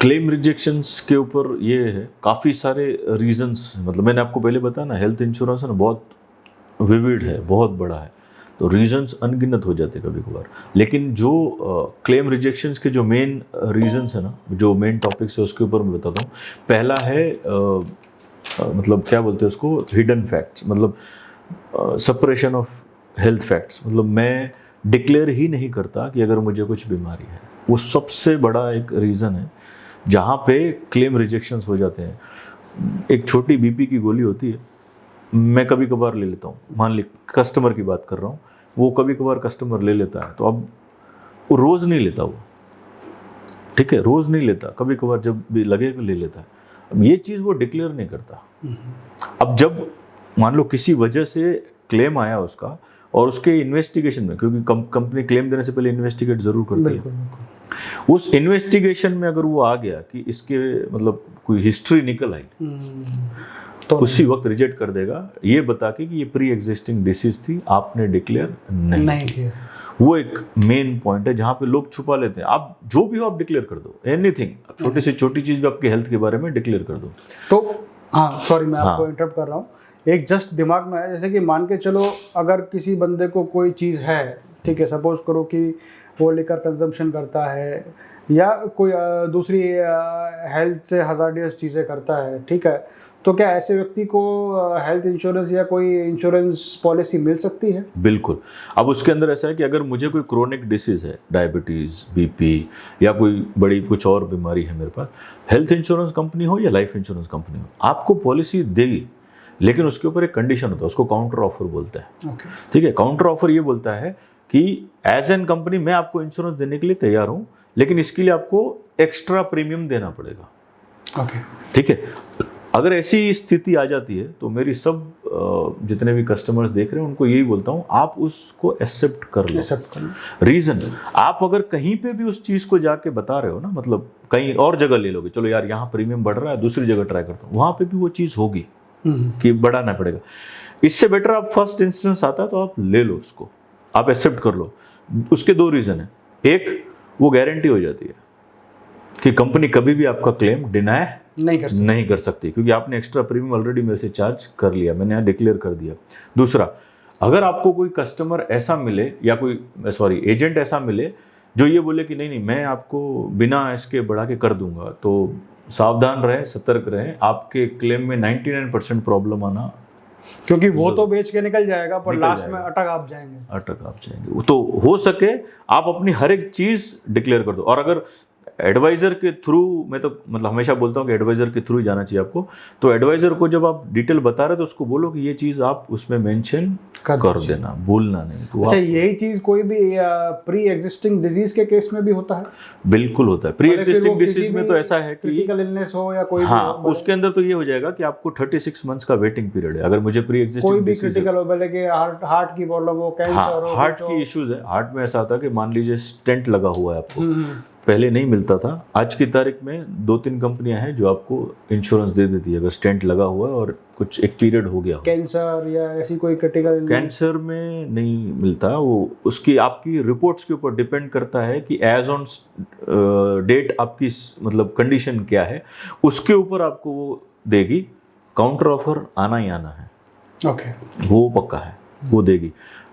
क्लेम रिजेक्शंस के ऊपर ये है काफ़ी सारे रीजंस, मतलब मैंने आपको पहले बताया ना, हेल्थ इंश्योरेंस है ना बहुत विविड है, बहुत बड़ा है, तो रीजंस अनगिनत हो जाते कभी कभार। लेकिन जो क्लेम रिजेक्शंस के जो मेन रीजंस है ना, जो मेन टॉपिक्स है उसके ऊपर मैं बताता हूँ। पहला है मतलब क्या बोलते हैं उसको, हिडन फैक्ट्स, मतलब सेपरेशन ऑफ हेल्थ फैक्ट्स, मतलब मैं डिक्लेयर ही नहीं करता कि अगर मुझे कुछ बीमारी है, वो सबसे बड़ा एक रीज़न है जहाँ पे क्लेम रिजेक्शंस हो जाते हैं। एक छोटी बीपी की गोली होती है, मैं कभी कभार ले लेता हूँ, मान ली कस्टमर की बात कर रहा हूँ, वो कभी कभार कस्टमर ले लेता है, तो अब वो रोज़ नहीं लेता, वो ठीक है रोज़ नहीं लेता, कभी कभार जब भी लगे ले लेता है। अब ये चीज़ वो डिक्लेयर नहीं करता। अब जब मान लो किसी वजह से क्लेम आया उसका, और उसके इन्वेस्टिगेशन में, क्योंकि कंपनी क्लेम देने से पहले इन्वेस्टिगेट ज़रूर करती है, उस इन्वेस्टिगेशन में अगर वो आ गया कि इसके मतलब कोई हिस्ट्री निकल आई, तो उसी वक्त रिजेक्ट कर देगा, ये बता के कि ये प्री एग्जिस्टिंग डिसीज थी, आपने डिक्लेयर नहीं किया। वो एक मेन पॉइंट है जहाँ पे लोग छुपा लेते हैं। आप जो भी हो आप डिक्लेयर कर दो, एनीथिंग, छोटी से छोटी चीज़ भी आपके हेल्थ के बारे में डिक्लेयर कर दो। तो हाँ सॉरी मैं आपको इंटरप्ट कर रहा हूँ, एक जस्ट दिमाग में है, जैसे कि मान के चलो अगर किसी बंदे को कोई चीज़ है, ठीक है, सपोज करो कि वो लेकर कंजम्पशन करता है या कोई दूसरी हेल्थ से हज़ार्डियस चीज़ें करता है, ठीक है, तो क्या ऐसे व्यक्ति को हेल्थ इंश्योरेंस या कोई इंश्योरेंस पॉलिसी मिल सकती है? बिल्कुल। अब उसके अंदर ऐसा है कि अगर मुझे कोई क्रोनिक डिसीज़ है, डायबिटीज़, बीपी या कोई बड़ी कुछ और बीमारी है मेरे पास, हेल्थ इंश्योरेंस कंपनी हो या लाइफ इंश्योरेंस कंपनी हो, आपको पॉलिसी देगी, लेकिन उसके ऊपर एक कंडीशन होता है, उसको काउंटर ऑफर बोलते हैं। ठीक है, काउंटर ऑफर ये बोलता है कि एज एन कंपनी मैं आपको इंश्योरेंस देने के लिए तैयार हूँ, लेकिन इसके लिए आपको एक्स्ट्रा प्रीमियम देना पड़ेगा। ठीक है, अगर ऐसी स्थिति आ जाती है तो मेरी सब जितने भी कस्टमर्स देख रहे हैं उनको यही बोलता हूँ, आप उसको एक्सेप्ट कर लो। रीज़न, आप अगर कहीं पे भी उस चीज़ को जाके बता रहे हो ना, मतलब कहीं और जगह ले लोगे, चलो यार यहाँ प्रीमियम बढ़ रहा है, दूसरी जगह ट्राई करता हूँ, वहाँ पे भी वो चीज़ होगी कि बढ़ाना पड़ेगा। इससे बेटर आप फर्स्ट इंस्टेंस आता है तो आप ले लो उसको, आप एक्सेप्ट कर लो। उसके दो रीज़न है, एक वो गारंटी हो जाती है कि कंपनी कभी भी आपका क्लेम डिनाई नहीं कर सकती, क्योंकि आपने एक्स्ट्रा प्रीमियम ऑलरेडी मेरे से चार्ज कर लिया, मैंने यहाँ डिक्लेयर कर दिया। दूसरा, अगर आपको कोई कस्टमर ऐसा मिले या कोई एजेंट ऐसा मिले जो ये बोले कि नहीं मैं आपको बिना इसके बढ़ा के कर दूंगा, तो सावधान रहें, सतर्क रहें, आपके क्लेम में 99% प्रॉब्लम आना, क्योंकि वो तो बेच के निकल जाएगा पर लास्ट में अटक आप जाएंगे। तो हो सके आप अपनी हर एक चीज़ डिक्लेयर कर दो। और अगर एडवाइज़र के थ्रू, मैं तो मतलब हमेशा बोलता हूँ कि एडवाइज़र के थ्रू ही जाना चाहिए आपको, तो एडवाइज़र को जब आप डिटेल बता रहे तो उसको बोलो कि ये चीज़ आप उसमें मेंशन कर देना, भूलना नहीं। तो अच्छा, यही चीज़ कोई भी प्री एग्जिस्टिंग डिजीज के केस में भी होता है? बिल्कुल होता है। प्री एग्जिस्टिंग डिजीज में तो ऐसा है कि क्रिटिकल इलनेस हो या कोई हाँ, उसके अंदर तो ये हो जाएगा कि आपको 36 मंथ्स का वेटिंग पीरियड है। अगर मुझे प्री एग्जिस्टिंग कोई भी क्रिटिकल हो, भले कि हार्ट की प्रॉब्लम हो, कैंसर हो, हार्ट की इश्यूज है। हार्ट में ऐसा आता है कि मान लीजिए स्टेंट लगा हुआ है आपको, पहले नहीं मिलता था, आज की तारीख में 2-3 कंपनियां हैं जो आपको इंश्योरेंस दे देती है अगर स्टेंट लगा हुआ है और कुछ एक पीरियड हो गया। कैंसर या ऐसी कोई क्रिटिकल, कैंसर में नहीं मिलता, वो उसकी आपकी रिपोर्ट्स के ऊपर डिपेंड करता है कि एज ऑन डेट आपकी मतलब कंडीशन क्या है, उसके ऊपर आपको वो देगी। काउंटर ऑफर आना ही आना है, वो पक्का है, वो देगी।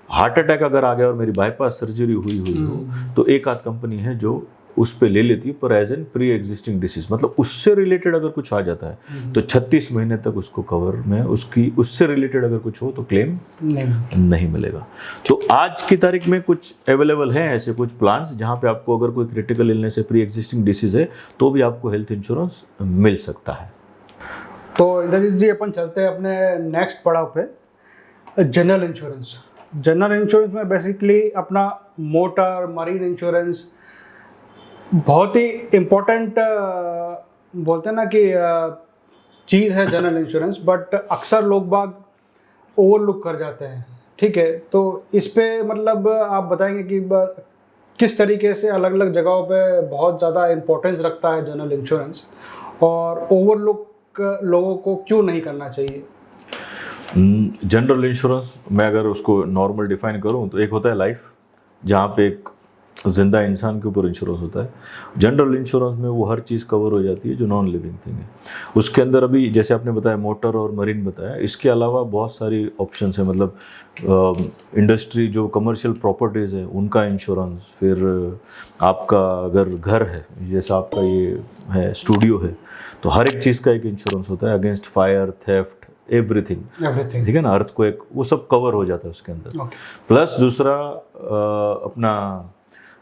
हार्ट अटैक अगर आ गया और मेरी बाईपास सर्जरी हुई हो तो एक आध कंपनी है जो उस पे ले लेती है, पर as an pre existing disease, मतलब उससे रिलेटेड अगर कुछ आ जाता है तो 36 महीने तक उसको कवर में उससे रिलेटेड अगर कुछ हो तो क्लेम नहीं मिलेगा। तो आज की तारीख में कुछ अवेलेबल है ऐसे कुछ प्लान्स जहां पे आपको अगर कोई क्रिटिकल इलनेस है, प्री एग्जिस्टिंग डिसीज है, तो भी आपको हेल्थ इंश्योरेंस मिल सकता है। तो इंद्रजीत जी, अपन चलते हैं अपने नेक्स्ट पड़ाव पे, जनरल इंश्योरेंस। जनरल इंश्योरेंस में बेसिकली अपना मोटर, मरीन इंश्योरेंस बहुत ही इम्पोर्टेंट बोलते हैं ना कि चीज़ है जनरल इंश्योरेंस, बट अक्सर लोग बाग ओवरलुक कर जाते हैं। ठीक है, तो इस पे मतलब आप बताएंगे कि किस तरीके से अलग अलग जगहों पे बहुत ज़्यादा इम्पोर्टेंस रखता है जनरल इंश्योरेंस, और ओवरलुक लोगों को क्यों नहीं करना चाहिए? जनरल इंश्योरेंस मैं अगर उसको नॉर्मल डिफाइन करूं तो एक होता है लाइफ, जहाँ पे एक जिंदा इंसान के ऊपर इंश्योरेंस होता है। जनरल इंश्योरेंस में वो हर चीज़ कवर हो जाती है जो नॉन लिविंग थिंग है। उसके अंदर अभी जैसे आपने बताया मोटर और मरीन बताया, इसके अलावा बहुत सारी ऑप्शंस हैं। मतलब इंडस्ट्री जो कमर्शियल प्रॉपर्टीज़ है उनका इंश्योरेंस, फिर आपका अगर घर है, जैसे आपका ये है स्टूडियो है, तो हर एक चीज़ का एक इंश्योरेंस होता है अगेंस्ट फायर, थेफ्ट, एवरीथिंग, ठीक है ना, अर्थक्वेक, वो सब कवर हो जाता है उसके अंदर। प्लस दूसरा अपना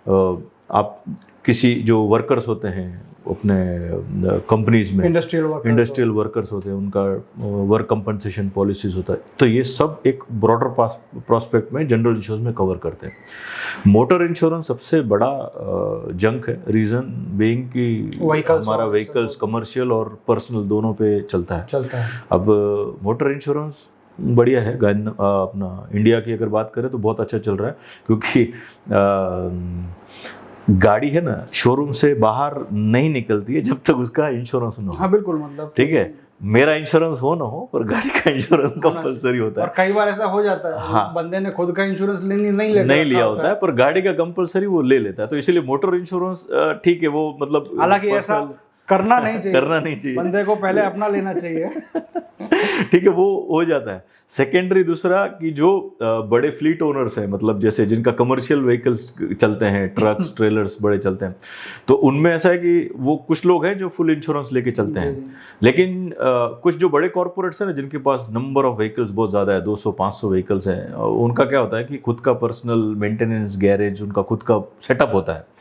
आप किसी जो वर्कर्स होते हैं अपने कंपनीज में, इंडस्ट्रियल वर्कर्स होते हैं, उनका वर्क कंपनसेशन पॉलिसीज होता है, तो ये सब एक ब्रॉडर प्रोस्पेक्ट में जनरल इंश्योरेंस में कवर करते हैं। मोटर इंश्योरेंस सबसे बड़ा जंक है, रीजन बीइंग कि हमारा व्हीकल्स कमर्शियल और पर्सनल दोनों पे चलता है। अब मोटर इंश्योरेंस बढ़िया है, अपना इंडिया की अगर बात करें तो बहुत अच्छा चल रहा है, क्योंकि गाड़ी है ना शोरूम से बाहर नहीं निकलती है जब तक उसका इंश्योरेंस ना हो। हाँ बिल्कुल, मतलब ठीक है, मेरा इंश्योरेंस हो ना हो पर गाड़ी का इंश्योरेंस कंपलसरी होता है। और कई बार ऐसा हो जाता है, हाँ, बंदे ने खुद का इंश्योरेंस नहीं लिया होता है, पर गाड़ी का कंपलसरी वो ले लेता है। तो इसलिए मोटर इंश्योरेंस ठीक है, वो मतलब हालांकि ऐसा करना नहीं चाहिए, बंदे को पहले अपना लेना चाहिए। ठीक है, वो हो जाता है। सेकेंडरी दूसरा कि जो बड़े फ्लीट ओनर्स हैं, मतलब जैसे जिनका कमर्शियल व्हीकल्स चलते हैं, ट्रक्स ट्रेलर्स बड़े चलते हैं, तो उनमें ऐसा है कि वो कुछ लोग हैं जो फुल इंश्योरेंस लेके चलते हैं, लेकिन कुछ जो बड़े कॉर्पोरेट्स हैं ना जिनके पास नंबर ऑफ व्हीकल्स बहुत ज़्यादा है, 200-500 व्हीकल्स हैं, उनका क्या होता है कि खुद का पर्सनल मेंटेनेंस गैरेज, उनका खुद का सेटअप होता है।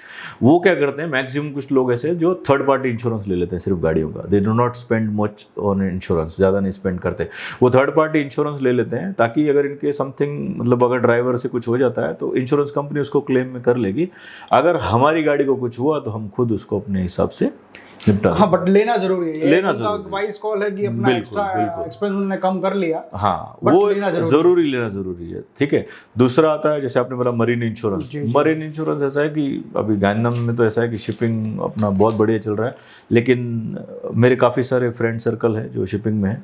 वो क्या करते हैं, मैक्सिमम कुछ लोग ऐसे जो थर्ड पार्टी इंश्योरेंस ले लेते हैं सिर्फ गाड़ियों का। They do not spend much on insurance, ज़्यादा नहीं स्पेंड करते, वो थर्ड पार्टी इंश्योरेंस ले लेते हैं ताकि अगर इनके समथिंग, मतलब अगर ड्राइवर से कुछ हो जाता है तो इंश्योरेंस कंपनी उसको क्लेम में कर लेगी। अगर हमारी गाड़ी को कुछ हुआ तो हम खुद उसको अपने हिसाब से निपटा। हाँ, बट लेना जरूरी है, लेना जरूरी, वाइस कॉल है कि अपना एक्स्ट्रा एक्सपेंस उन्होंने कम कर लिया। हाँ, वो लेना जरूरी है। ठीक है, दूसरा आता है जैसे आपने बोला मरीन इंश्योरेंस। मरीन इंश्योरेंस ऐसा है कि अभी गांधीधाम में तो ऐसा है कि शिपिंग अपना बहुत बढ़िया चल रहा है, लेकिन मेरे काफ़ी सारे फ्रेंड सर्कल है जो शिपिंग में है।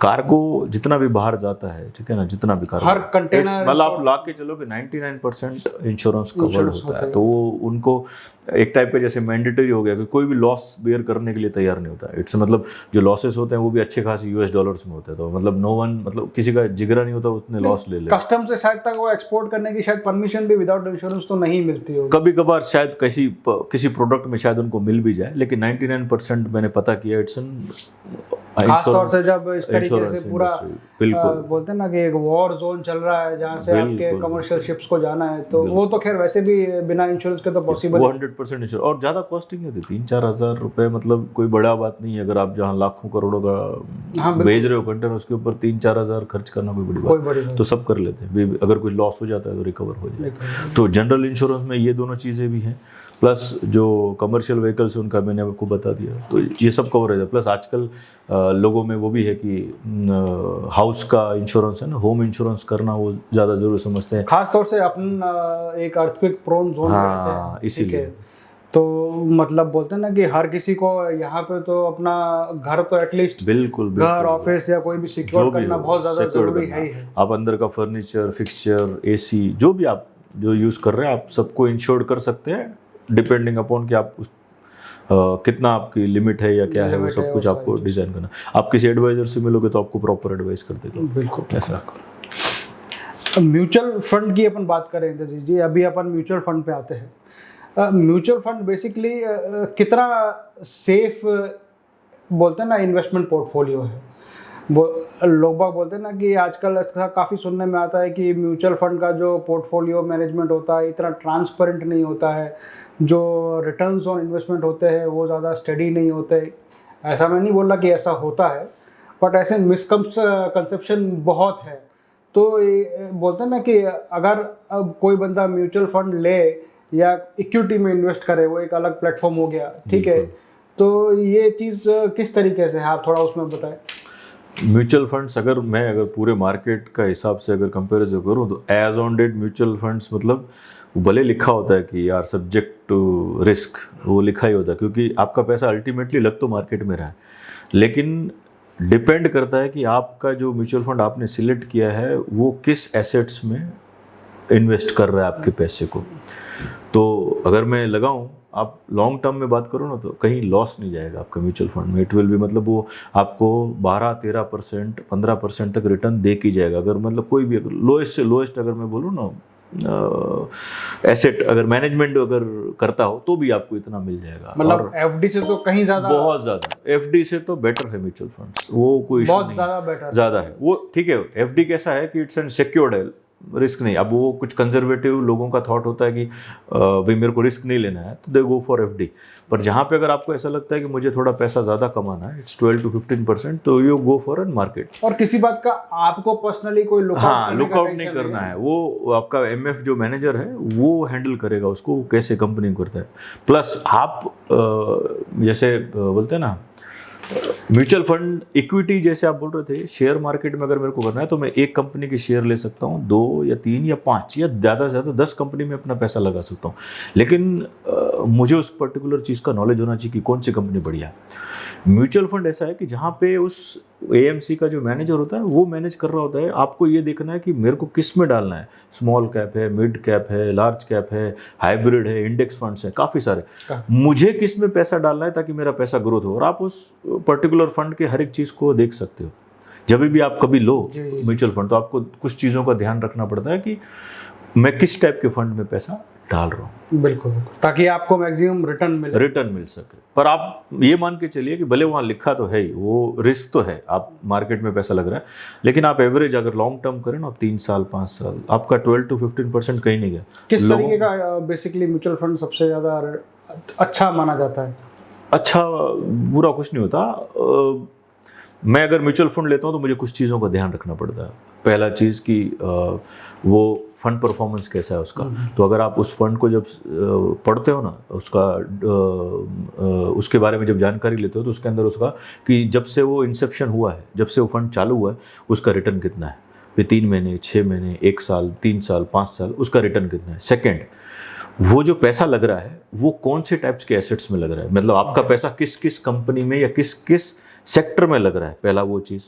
कार्गो जितना भी बाहर जाता है, ठीक है ना, जितना भी कार्गो, हर कंटेनर, मतलब आप ला के चलो कि 99% इंश्योरेंस कवर्ड होता है। तो वो उनको एक टाइप का जैसे मैंडेटरी हो गया कि कोई भी लॉस बेयर करने के लिए तैयार नहीं होता है। इट्स मतलब जो लॉसेस होते हैं वो भी अच्छे खासे US में होते हैं, तो मतलब नो वन, मतलब किसी का जिगरा नहीं होता उसने लॉस ले लिया। कस्टम से शायद तक वो एक्सपोर्ट करने की शायद परमिशन भी विदाउट इंश्योरेंस तो नहीं मिलती होगी। कभी कभार शायद किसी प्रोडक्ट में शायद उनको मिल भी जाए, लेकिन 99% मैंने पता किया इट्स खासतौर से जब इस तरीके से पूरा बोलते हैं ना कि एक वॉर जोन चल रहा है जहाँ से आपके कमर्शियल शिप्स को जाना है, तो वो तो खैर वैसे भी बिना इंश्योरेंस के तो पॉसिबल 100% इंश्योरेंस। और ज़्यादा कॉस्टिंग है, 3-4 हज़ार रुपये, मतलब कोई बड़ा बात नहीं है। अगर आप जहाँ लाखों करोड़ों का भेज रहे हो कंटेनर, उसके ऊपर 3-4 हज़ार खर्च करना कोई बड़ी बात, तो सब कर लेते हैं। अगर कुछ लॉस हो जाता है तो रिकवर हो जाए। तो जनरल इंश्योरेंस में ये दोनों चीज़ें भी हैं, प्लस जो कमर्शियल व्हीकल्स हैं उनका मैंने आपको बता दिया, तो ये सब कवर है। प्लस आजकल लोगों में वो भी है कि हाउस का इंश्योरेंस है ना, होम इंश्योरेंस करना वो ज़्यादा ज़रूरी समझते हैं, खासतौर से अपन एक अर्थक्वेक प्रोन जोन में रहते हैं, इसीलिए। तो मतलब बोलते हैं ना कि हर किसी को यहाँ पे तो अपना घर तो एटलीस्ट बिल्कुल घर, ऑफिस या कोई भी सिक्योर करना बहुत ज़्यादा जरूरी है ही है। आप अंदर का फर्नीचर, फिक्सचर, AC जो भी आप जो यूज़ कर रहे हैं, आप सबको इंश्योर कर सकते हैं, डिपेंडिंग अपॉन कि आप कितना आपकी लिमिट है या क्या है, वो सब कुछ आपको डिज़ाइन करना। आप किसी एडवाइजर से मिलोगे तो आपको प्रॉपर एडवाइस कर देगा। बिल्कुल ऐसा। म्यूचुअल फंड की अपन बात करें इंद्रजीत जी, अभी अपन म्यूचुअल फंड पे आते हैं। म्यूचुअल फंड बेसिकली कितना सेफ बोलते हैं ना इन्वेस्टमेंट पोर्टफोलियो है? लोग बाग बोलते हैं ना कि आजकल ऐसा काफ़ी सुनने में आता है कि म्यूचुअल फंड का जो पोर्टफोलियो मैनेजमेंट होता है इतना ट्रांसपेरेंट नहीं होता है, जो रिटर्न्स ऑन इन्वेस्टमेंट होते हैं वो ज़्यादा स्टडी नहीं होते। ऐसा मैं नहीं बोल रहा कि ऐसा होता है, बट ऐसे मिसकंसेप्शन बहुत है। तो बोलते हैं ना कि अगर अब कोई बंदा म्यूचुअल फंड ले या इक्विटी में इन्वेस्ट करे, वो एक अलग प्लेटफॉर्म हो गया, ठीक है, तो ये चीज़ किस तरीके से है, आप थोड़ा उसमें बताएं। म्यूचुअल फंड्स अगर पूरे मार्केट का हिसाब से अगर कंपैरिजन करूं तो as on date mutual funds, मतलब भले लिखा होता है कि यार सब्जेक्ट टू रिस्क, वो लिखा ही होता है, क्योंकि आपका पैसा अल्टीमेटली लग तो मार्केट में रहा है, लेकिन डिपेंड करता है कि आपका जो म्यूचुअल फंड आपने सिलेक्ट किया है वो किस एसेट्स में इन्वेस्ट कर रहा है आपके पैसे को। तो अगर मैं लगाऊं, आप लॉन्ग टर्म में बात करो ना, तो कहीं लॉस नहीं जाएगा आपका म्यूचुअल फंड में। इट विल बी, मतलब वो आपको 12-13%, 15% तक रिटर्न दे की जाएगा। अगर मतलब कोई भी, अगर लोएस्ट से लोएस्ट अगर मैं बोलूँ ना, एसेट अगर मैनेजमेंट अगर करता हो तो भी आपको इतना मिल जाएगा। मतलब एफडी से तो कहीं ज्यादा, बहुत ज़्यादा एफडी से तो बेटर है म्यूचुअल फंड्स, वो कोई issue बहुत नहीं, ज्यादा बेटर ज़्यादा है वो। ठीक है, एफडी कैसा है कि इट्स एंड सिक्योर्ड है, रिस्क नहीं। अब वो कुछ कंजर्वेटिव लोगों का थॉट होता है कि भाई मेरे को रिस्क नहीं लेना है, तो दे गो फॉर एफडी। पर जहाँ पे अगर आपको ऐसा लगता है कि मुझे थोड़ा पैसा ज़्यादा कमाना है, इट्स 12-15%, तो you go for an market. और किसी बात का आपको पर्सनली कोई लुकआउट नहीं करना है, वो आपका एमएफ जो मैनेजर है वो हैंडल करेगा उसको, वो कैसे कंपनी करता है। प्लस आप जैसे बोलते हैं ना, म्यूचुअल फंड इक्विटी जैसे आप बोल रहे थे, शेयर मार्केट में अगर मेरे को करना है तो मैं एक कंपनी के शेयर ले सकता हूँ, 2 या 3 या 5 या ज़्यादा से ज़्यादा 10 कंपनी में अपना पैसा लगा सकता हूँ। लेकिन मुझे उस पर्टिकुलर चीज़ का नॉलेज होना चाहिए कि कौन सी कंपनी बढ़िया है। म्यूचुअल फंड ऐसा है कि जहाँ पे उस एएमसी का जो मैनेजर होता है वो मैनेज कर रहा होता है। आपको ये देखना है कि मेरे को किस में डालना है, स्मॉल कैप है, मिड कैप है, लार्ज कैप है, हाइब्रिड है, इंडेक्स फंड्स है, काफ़ी सारे, मुझे किस में पैसा डालना है ताकि मेरा पैसा ग्रोथ हो। और आप उस पर्टिकुलर फंड के हर एक चीज़ को देख सकते हो। जब भी आप कभी लो म्यूचुअल फंड, तो आपको कुछ चीज़ों का ध्यान रखना पड़ता है कि मैं किस टाइप के फंड में पैसा डाल रहा हूँ। बिल्कुल, ताकि आपको मैक्सिमम रिटर्न मिल सके। पर आप ये मान के चलिए कि भले वहाँ लिखा तो है ही, वो रिस्क तो है, आप मार्केट में पैसा लग रहा है, लेकिन आप एवरेज अगर लॉन्ग टर्म करें ना, 3 साल 5 साल, आपका 12-15% कहीं नहीं गया। किस तरीके का बेसिकली म्यूचुअल फंड सबसे ज़्यादा अच्छा माना जाता है? अच्छा बुरा कुछ नहीं होता। मैं अगर म्यूचुअल फंड लेता हूँ तो मुझे कुछ चीज़ों का ध्यान रखना पड़ता है। पहला चीज़ कि वो फंड परफॉर्मेंस कैसा है उसका। तो अगर आप उस फंड को जब पढ़ते हो ना, उसके बारे में जब जानकारी लेते हो, तो उसके अंदर उसका कि जब से वो इंसेप्शन हुआ है, जब से वो फंड चालू हुआ है, उसका रिटर्न कितना है, फिर 3 महीने, 6 महीने, 1 साल, 3 साल, 5 साल, उसका रिटर्न कितना है। सेकेंड, वो जो पैसा लग रहा है वो कौन से टाइप्स के एसेट्स में लग रहा है, मतलब आपका पैसा किस किस कंपनी में या किस किस सेक्टर में लग रहा है, पहला वो चीज़।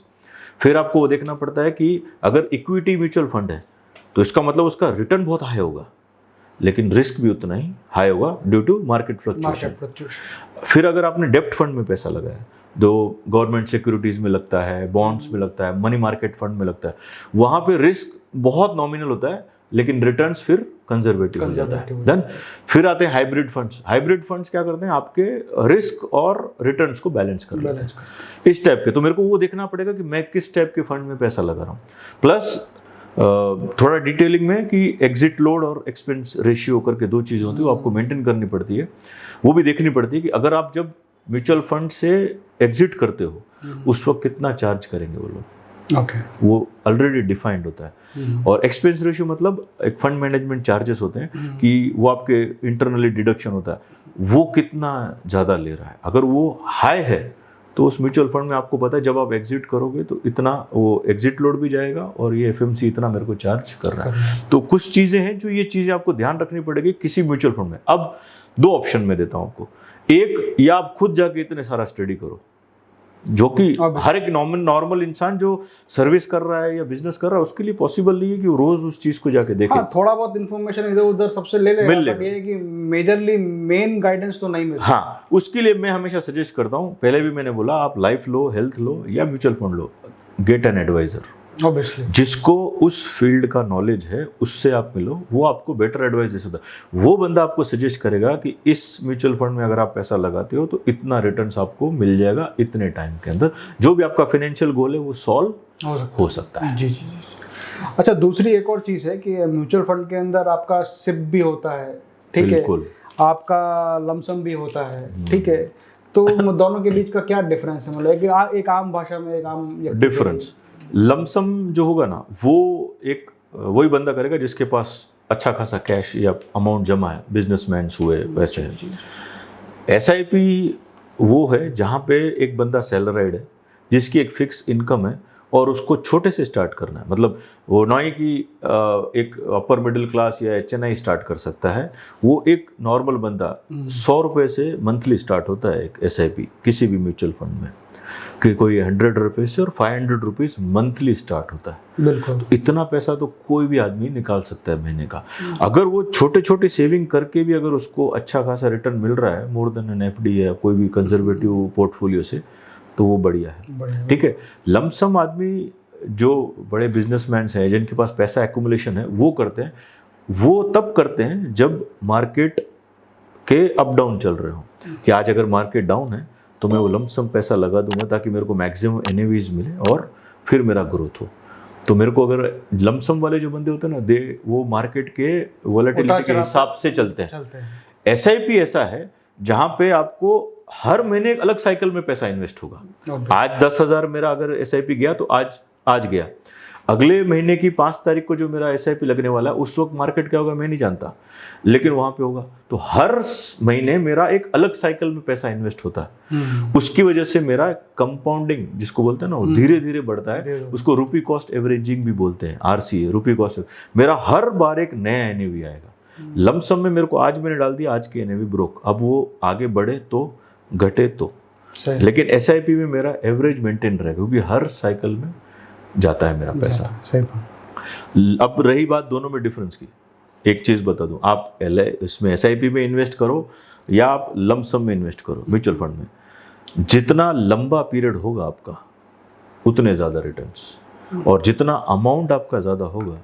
फिर आपको वो देखना पड़ता है कि अगर इक्विटी म्यूचुअल फंड है तो इसका मतलब उसका रिटर्न बहुत हाई होगा, लेकिन रिस्क भी उतना ही हाई होगा ड्यू टू मार्केट फ्लक्चुएशन। फिर अगर आपने डेप्ट फंड में पैसा लगाया, जो गवर्नमेंट सिक्योरिटीज़ में लगता है, बॉन्ड्स में लगता है, मनी मार्केट फंड में लगता है, वहाँ पे रिस्क बहुत नॉमिनल होता है, लेकिन रिटर्न्स फिर कंजर्वेटिव हो जाता है। देन फिर आते हैं हाइब्रिड फंड्स। हाइब्रिड फंड्स क्या करते हैं, आपके रिस्क और रिटर्न्स को बैलेंस कर लेते हैं, इस टाइप के। तो मेरे को वो देखना पड़ेगा कि मैं किस टाइप के फंड में पैसा लगा रहा हूँ। प्लस थोड़ा डिटेलिंग में कि एग्जिट लोड और एक्सपेंस रेशियो करके 2 चीज़ होती है, वो आपको मेंटेन करनी पड़ती है। वो भी देखनी पड़ती है कि अगर आप जब म्यूचुअल फंड से एग्जिट करते हो उस वक्त कितना चार्ज करेंगे वो लोग। वो ऑलरेडी डिफाइंड होता है। और एक्सपेंस रेशियो मतलब एक फंड मैनेजमेंट चार्जेस होते हैं कि वो आपके इंटरनली डिडक्शन होता है, वो कितना ज़्यादा ले रहा है। अगर वो हाई है तो उस म्यूचुअल फंड में आपको पता है जब आप एग्जिट करोगे तो इतना वो एग्जिट लोड भी जाएगा और ये एफएमसी इतना मेरे को चार्ज कर रहा है। तो कुछ चीज़ें हैं जो ये चीज़ें आपको ध्यान रखनी पड़ेगी किसी म्यूचुअल फंड में। अब 2 ऑप्शन मैं देता हूँ आपको। एक, या आप खुद जाके इतने सारा स्टडी करो, जो कि हर एक नॉर्मल इंसान जो सर्विस कर रहा है या बिजनेस कर रहा है उसके लिए पॉसिबल नहीं है कि वो रोज उस चीज को जाके देखे। थोड़ा बहुत इन्फॉर्मेशन इधर उधर सबसे ले लेगा, बट ये है कि मेजरली मेन गाइडेंस तो नहीं मिलता। हाँ, उसके लिए मैं हमेशा सजेस्ट करता हूँ, पहले भी मैंने बोला, आप लाइफ लो, हेल्थ लो या म्यूचुअल फंड लो, गेट एन एडवाइजर। ऑब्वियसली जिसको उस फील्ड का नॉलेज है उससे आप मिलो, वो आपको बेटर एडवाइस दे सकता है। वो बंदा आपको सजेस्ट करेगा कि इस म्यूचुअल फंड में अगर आप पैसा लगाते हो तो इतना रिटर्न्स आपको मिल जाएगा इतने टाइम के अंदर। जो भी आपका फाइनेंशियल गोल है वो सॉल्व हो सकता है। जी। अच्छा, दूसरी एक और चीज़ है कि म्यूचुअल फंड के अंदर आपका सिप भी होता है, ठीक है, आपका लमसम भी होता है, ठीक है। तो दोनों के बीच का क्या डिफरेंस है, मतलब एक आम भाषा में एक आम डिफरेंस। लमसम जो होगा ना, वो एक वही बंदा करेगा जिसके पास अच्छा खासा कैश या अमाउंट जमा है, बिजनेसमैन हुए वैसे हैं। एसआईपी वो है जहाँ पे एक बंदा सैलराइड है, जिसकी एक फिक्स इनकम है और उसको छोटे से स्टार्ट करना है। मतलब वो ना ही कि एक अपर मिडिल क्लास या HNI स्टार्ट कर सकता है, वो एक नॉर्मल बंदा 100 रुपये से मंथली स्टार्ट होता है एक SIP किसी भी म्यूचुअल फंड में। कि कोई 100 रुपये से और 500 रुपीज़ मंथली स्टार्ट होता है। बिल्कुल। तो इतना पैसा तो कोई भी आदमी निकाल सकता है महीने का। अगर वो छोटे छोटे सेविंग करके भी अगर उसको अच्छा खासा रिटर्न मिल रहा है मोर देन एन एफडी या कोई भी कंजर्वेटिव पोर्टफोलियो से, तो वो बढ़िया है। ठीक है, लमसम आदमी जो बड़े बिजनेसमैन हैं जिनके पास पैसा एक्यूमुलेशन है वो करते हैं, वो तब करते हैं जब मार्केट के अप डाउन चल रहे हो, कि आज अगर मार्केट डाउन है तो मैं वो लमसम पैसा लगा दूंगा ताकि मेरे को मैक्सिमम एनएवीज मिले और फिर मेरा ग्रोथ हो। तो मेरे को अगर लमसम वाले जो बंदे होते हैं ना, वो मार्केट के वोलेटिलिटी के हिसाब से चलते हैं। एसआईपी ऐसा है जहां पे आपको हर महीने एक अलग साइकिल में पैसा इन्वेस्ट होगा। आज 10,000 मेरा अगर एसआईपी गया तो आज गया, अगले महीने की 5 तारीख को जो मेरा एसआईपी लगने वाला है उस वक्त मार्केट क्या होगा मैं नहीं जानता, लेकिन वहां पे होगा। तो हर महीने मेरा एक अलग साइकिल में पैसा इन्वेस्ट होता है। उसकी वजह से मेरा कंपाउंडिंग जिसको बोलते हैं ना, वो धीरे धीरे बढ़ता है। उसको रुपी कॉस्ट एवरेजिंग भी बोलते हैं, RCA, रुपी कॉस्ट। मेरा हर बार एक नया एनएवी आएगा। लमसम में मेरे को आज मैंने डाल दिया, आज की एनएवी ब्रोक, अब वो आगे बढ़े तो घटे तो, लेकिन एसआईपी में मेरा एवरेज मेंटेन रहेगा क्योंकि हर साइकिल में जाता है मेरा पैसा। सही। अब रही बात दोनों में डिफरेंस की, एक चीज बता दूं, आप इसमें एसआईपी में इन्वेस्ट करो या आप लमसम में इन्वेस्ट करो म्यूचुअल फंड में, जितना लंबा पीरियड होगा आपका उतने ज्यादा रिटर्न्स, और जितना अमाउंट आपका ज्यादा होगा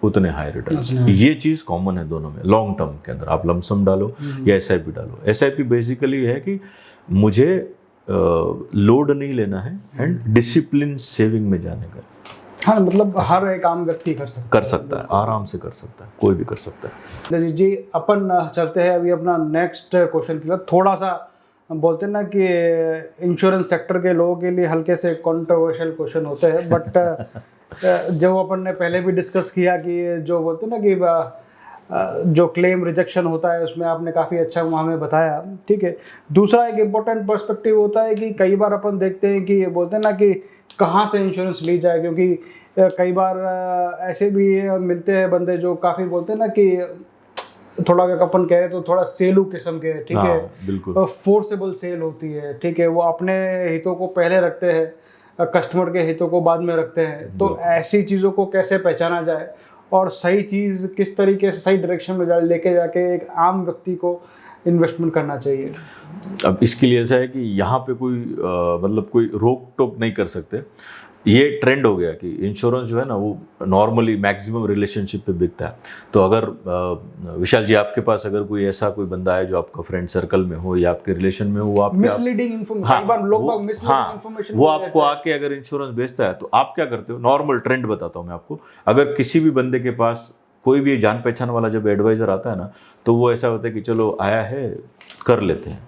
उतने हाई रिटर्न्स। ये चीज कॉमन है दोनों में। लॉन्ग टर्म के अंदर आप लमसम डालो या एसआईपी डालो। एसआईपी बेसिकली है कि मुझे लोड नहीं लेना है एंड डिसिप्लिन सेविंग में जाने का। हाँ, मतलब हर एक आम व्यक्ति कर सकता है, आराम से कर सकता है, कोई भी कर सकता है। जी, अपन चलते हैं अभी अपना नेक्स्ट क्वेश्चन की तरफ। थोड़ा सा बोलते हैं ना कि इंश्योरेंस सेक्टर के लोगों के लिए हल्के से कंट्रोवर्शियल क्वेश्चन होते हैं, बट जो अपन ने पहले भी डिस्कस किया कि जो बोलते हैं ना कि जो क्लेम रिजेक्शन होता है उसमें आपने काफ़ी अच्छा हमें बताया। ठीक है, दूसरा एक इम्पोर्टेंट पर्सपेक्टिव होता है कि कई बार अपन देखते हैं कि बोलते हैं ना कि कहाँ से इंश्योरेंस ली जाए, क्योंकि कई बार ऐसे भी मिलते हैं बंदे जो काफ़ी बोलते हैं ना कि थोड़ा अपन कह रहे तो थोड़ा सेलू किस्म के, ठीक है, बिल्कुल फोर्सेबल सेल होती है। ठीक है, वो अपने हितों को पहले रखते हैं, कस्टमर के हितों को बाद में रखते हैं। तो ऐसी चीज़ों को कैसे पहचाना जाए और सही चीज़ किस तरीके से सही डायरेक्शन में लेके जाके एक आम व्यक्ति को इन्वेस्टमेंट करना चाहिए? अब इसके लिए ऐसा है कि यहाँ पे कोई मतलब कोई रोक टोक नहीं कर सकते। ये ट्रेंड हो गया कि इंश्योरेंस जो है ना वो नॉर्मली मैक्सिमम रिलेशनशिप पे बिकता है। तो अगर विशाल जी आपके पास अगर कोई ऐसा कोई बंदा है जो आपका फ्रेंड सर्कल में हो या आपके रिलेशन में हो, वो आपके मिसलीडिंग इन्फॉर्मेशन वो आपको आके अगर इंश्योरेंस बेचता है तो आप क्या करते हो? नॉर्मल ट्रेंड बताता हूँ मैं आपको। अगर किसी भी बंदे के पास कोई भी जान पहचान वाला जब एडवाइजर आता है ना, तो वो ऐसा होता है कि चलो आया है कर लेते हैं।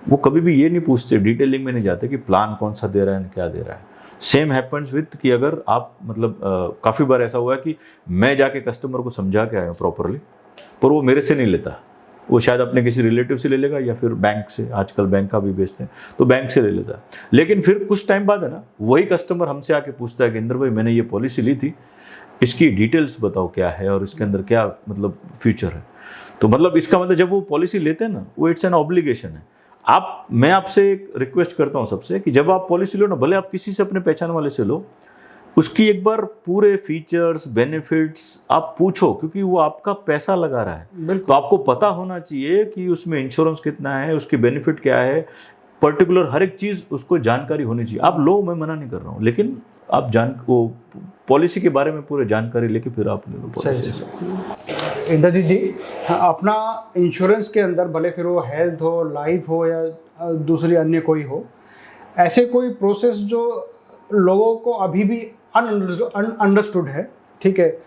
वो कभी भी ये नहीं पूछते, डिटेलिंग में नहीं जाते कि प्लान कौन सा दे रहा है, क्या दे रहा है। सेम हैपन्स विथ कि अगर आप मतलब काफ़ी बार ऐसा हुआ है कि मैं जाके कस्टमर को समझा के आया हूँ प्रॉपरली, पर वो मेरे से नहीं लेता, वो शायद अपने किसी रिलेटिव से ले लेगा या फिर बैंक से, आजकल बैंक का भी बेचते हैं तो बैंक से ले लेता है। लेकिन फिर कुछ टाइम बाद है ना वही कस्टमर हमसे आके पूछता है कि इंदर भाई मैंने ये पॉलिसी ली थी, इसकी डिटेल्स बताओ क्या है और इसके अंदर क्या मतलब फ्यूचर है। तो मतलब इसका मतलब जब वो पॉलिसी लेते हैं ना, वो इट्स एन ऑब्लिगेशन है। मैं आपसे एक रिक्वेस्ट करता हूँ सबसे कि जब आप पॉलिसी लो ना, भले आप किसी से अपने पहचान वाले से लो, उसकी एक बार पूरे फीचर्स बेनिफिट्स आप पूछो, क्योंकि वो आपका पैसा लगा रहा है। तो आपको पता होना चाहिए कि उसमें इंश्योरेंस कितना है, उसकी बेनिफिट क्या है, पर्टिकुलर हर एक चीज़ उसको जानकारी होनी चाहिए। आप लो, मैं मना नहीं कर रहा हूँ, लेकिन आप वो पॉलिसी के बारे में पूरे जानकारी लेके फिर आप ले लो पॉलिसी। इंद्रजीत जी, अपना इंश्योरेंस के अंदर भले फिर वो हेल्थ हो, लाइफ हो या दूसरी अन्य कोई हो, ऐसे कोई प्रोसेस जो लोगों को अभी भी अनअंडरस्टूड है, ठीक है,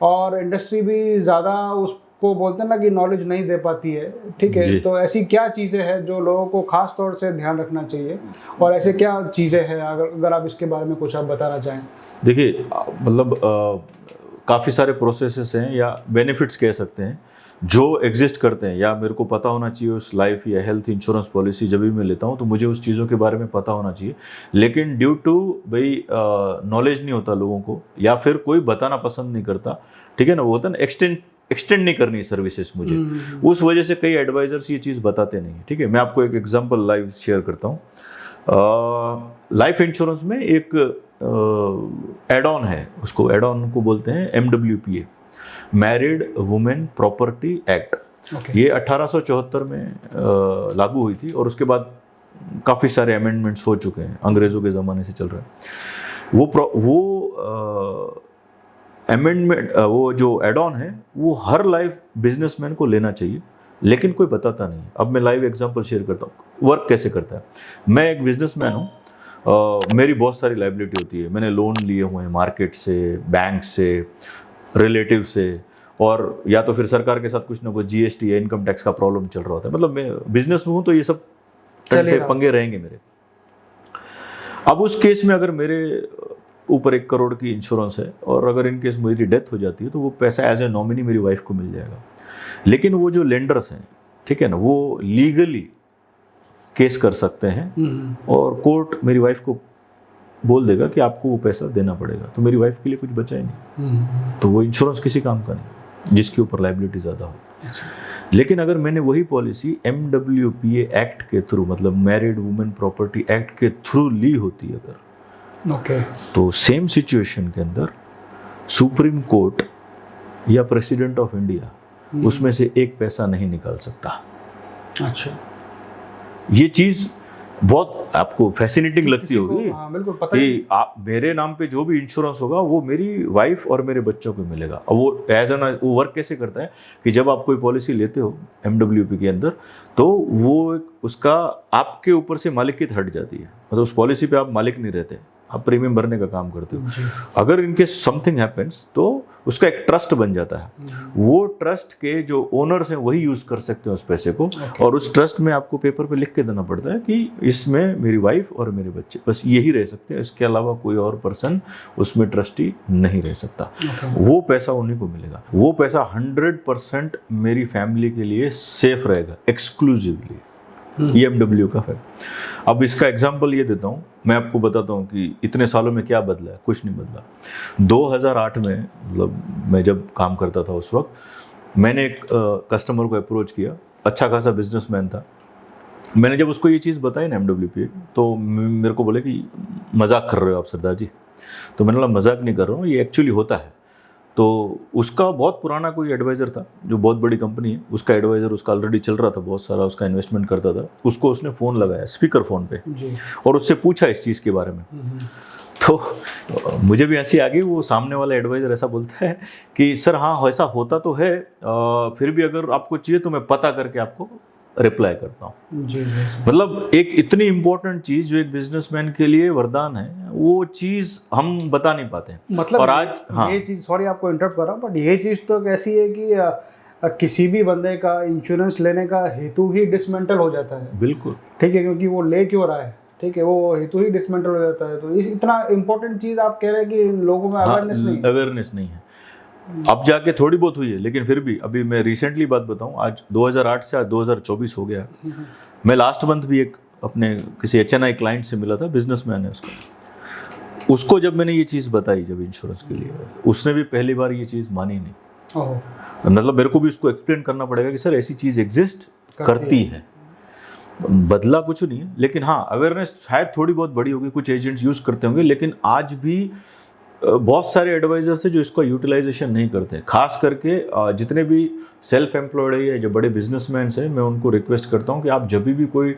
और इंडस्ट्री भी ज़्यादा उसको बोलते हैं ना कि नॉलेज नहीं दे पाती है, ठीक है, तो ऐसी क्या चीज़ें हैं जो लोगों को खास तौर से ध्यान रखना चाहिए और ऐसे क्या चीज़ें हैं अगर आप इसके बारे में कुछ आप बताना चाहें? देखिए, मतलब काफ़ी सारे प्रोसेसेस हैं या बेनिफिट्स कह सकते हैं जो एग्जिस्ट करते हैं, या मेरे को पता होना चाहिए उस लाइफ या हेल्थ इंश्योरेंस पॉलिसी जब भी मैं लेता हूँ तो मुझे उस चीज़ों के बारे में पता होना चाहिए। लेकिन ड्यू टू भाई नॉलेज नहीं होता लोगों को, या फिर कोई बताना पसंद नहीं करता, ठीक है ना, वो होता है ना एक्सटेंड नहीं करनी सर्विसेज मुझे, उस वजह से कई एडवाइजर्स ये चीज़ बताते नहीं। ठीक है, मैं आपको एक एग्जांपल लाइव शेयर करता हूँ। लाइफ इंश्योरेंस में एक एड ऑन है, उसको एड ऑन को बोलते हैं MWPA, married women property act. ये 1874 में लागू हुई थी और उसके बाद काफ़ी सारे अमेंडमेंट्स हो चुके हैं, अंग्रेज़ों के ज़माने से चल रहा है। वो अमेंडमेंट, वो जो एड ऑन है वो हर लाइफ बिजनेसमैन को लेना चाहिए, लेकिन कोई बताता नहीं। अब मैं लाइव एग्जांपल शेयर करता हूँ वर्क कैसे करता है। मैं एक बिजनेसमैन हूँ, मेरी बहुत सारी लाइबिलिटी होती है, मैंने लोन लिए हुए हैं मार्केट से, बैंक से, रिलेटिव से, और या तो फिर सरकार के साथ कुछ ना कुछ GST या इनकम टैक्स का प्रॉब्लम चल रहा होता है। मतलब मैं बिजनेस में हूँ तो ये सब पंगे रहेंगे मेरे। अब उस केस में अगर मेरे ऊपर 1 करोड़ की इंश्योरेंस है और अगर इन केस मेरी डेथ हो जाती है तो वो पैसा एज ए नॉमिनी मेरी वाइफ को मिल जाएगा। लेकिन वो जो लेंडर्स हैं, ठीक है ना, वो लीगली केस कर सकते हैं और कोर्ट मेरी वाइफ को बोल देगा कि आपको वो पैसा देना पड़ेगा, तो मेरी वाइफ के लिए कुछ बचा ही नहीं। तो वो इंश्योरेंस किसी काम का नहीं जिसके ऊपर लाइबिलिटी ज़्यादा हो। लेकिन अगर मैंने वही पॉलिसी MWPA एक्ट के थ्रू, मतलब मैरिड वुमेन प्रॉपर्टी एक्ट के थ्रू ली होती अगर, तो सेम सिचुएशन के अंदर सुप्रीम कोर्ट या प्रेसिडेंट ऑफ इंडिया उसमें से एक पैसा नहीं निकाल सकता। अच्छा, ये चीज बहुत आपको फैसिनेटिंग लगती होगी। हाँ, बिल्कुल पता कि आप मेरे नाम पे जो भी इंश्योरेंस होगा वो मेरी वाइफ और मेरे बच्चों को मिलेगा। और वो एज एन वो वर्क कैसे करता है कि जब आप कोई पॉलिसी लेते हो MWP के अंदर, तो वो उसका आपके ऊपर से मालिकियत हट जाती है, मतलब उस पॉलिसी पे आप मालिक नहीं रहते, आप प्रीमियम भरने का काम करते हो। अगर इनके समथिंग हैपेंस तो उसका एक ट्रस्ट बन जाता है। वो ट्रस्ट के जो ओनर्स हैं वही यूज कर सकते हैं उस पैसे को। और उस ट्रस्ट में आपको पेपर पे लिख के देना पड़ता है कि इसमें मेरी वाइफ और मेरे बच्चे बस यही रह सकते हैं, इसके अलावा कोई और पर्सन उसमें ट्रस्टी नहीं रह सकता। वो पैसा उन्हीं को मिलेगा। वो पैसा 100% मेरी फैमिली के लिए सेफ रहेगा, एक्सक्लूसिवली। ये MW का है। अब इसका एग्जाम्पल ये देता हूँ, मैं आपको बताता हूँ कि इतने सालों में क्या बदला है। कुछ नहीं बदला। 2008 में, मतलब मैं जब काम करता था उस वक्त, मैंने एक कस्टमर को अप्रोच किया, अच्छा खासा बिजनेसमैन था। मैंने जब उसको ये चीज़ बताई ना MWP, तो मेरे को बोले कि मजाक कर रहे हो आप सरदार जी। तो मैंने बोला मजाक नहीं कर रहा हूँ, ये एक्चुअली होता है। तो उसका बहुत पुराना कोई एडवाइज़र था जो बहुत बड़ी कंपनी है, उसका एडवाइज़र उसका ऑलरेडी चल रहा था, बहुत सारा उसका इन्वेस्टमेंट करता था। उसको उसने फ़ोन लगाया स्पीकर फ़ोन पे और उससे पूछा इस चीज़ के बारे में। तो मुझे भी हंसी आ गई। वो सामने वाला एडवाइज़र ऐसा बोलता है कि सर हाँ ऐसा होता तो है, फिर भी अगर आपको चाहिए तो मैं पता करके आपको रिप्लाई करता हूँ। मतलब एक इतनी इम्पोर्टेंट चीज़ जो एक बिजनेसमैन के लिए वरदान है, वो चीज़ हम बता नहीं पाते हैं। मतलब और आज हाँ, ये चीज़, सॉरी आपको इंटरप्ट कर रहा हूँ, बट ये चीज़ तो कैसी है कि किसी भी बंदे का इंश्योरेंस लेने का हेतु ही डिसमेंटल हो जाता है। बिल्कुल ठीक है, क्योंकि वो ले क्यों रहा है, ठीक है, वो हेतु ही डिसमेंटल हो जाता है। तो इस इतना इम्पोर्टेंट चीज़ आप कह रहे हैं कि लोगों में अवेयरनेस नहीं है। अब जाके थोड़ी बहुत हुई है, लेकिन फिर भी अभी मैं रिसेंटली बात बताऊं, आज 2008 से आज 2024 हो गया। मैं लास्ट मंथ भी एक अपने किसी HNI क्लाइंट से मिला था, बिजनेसमैन है उसको जब मैंने ये चीज़ बताई जब इंश्योरेंस के लिए, उसने भी पहली बार ये चीज़ मानी नहीं। मतलब मेरे को भी उसको एक्सप्लेन करना पड़ेगा कि सर ऐसी चीज़ एग्जिस्ट करती है। बदला कुछ नहीं है, लेकिन हाँ अवेयरनेस शायद थोड़ी बहुत बड़ी होगी, कुछ एजेंट्स यूज़ करते होंगे, लेकिन आज भी बहुत सारे एडवाइजर्स हैं जो इसका यूटिलाइजेशन नहीं करते। खास करके जितने भी सेल्फ एम्प्लॉयड है, जो बड़े बिजनेसमैन हैं, मैं उनको रिक्वेस्ट करता हूं कि आप जब भी कोई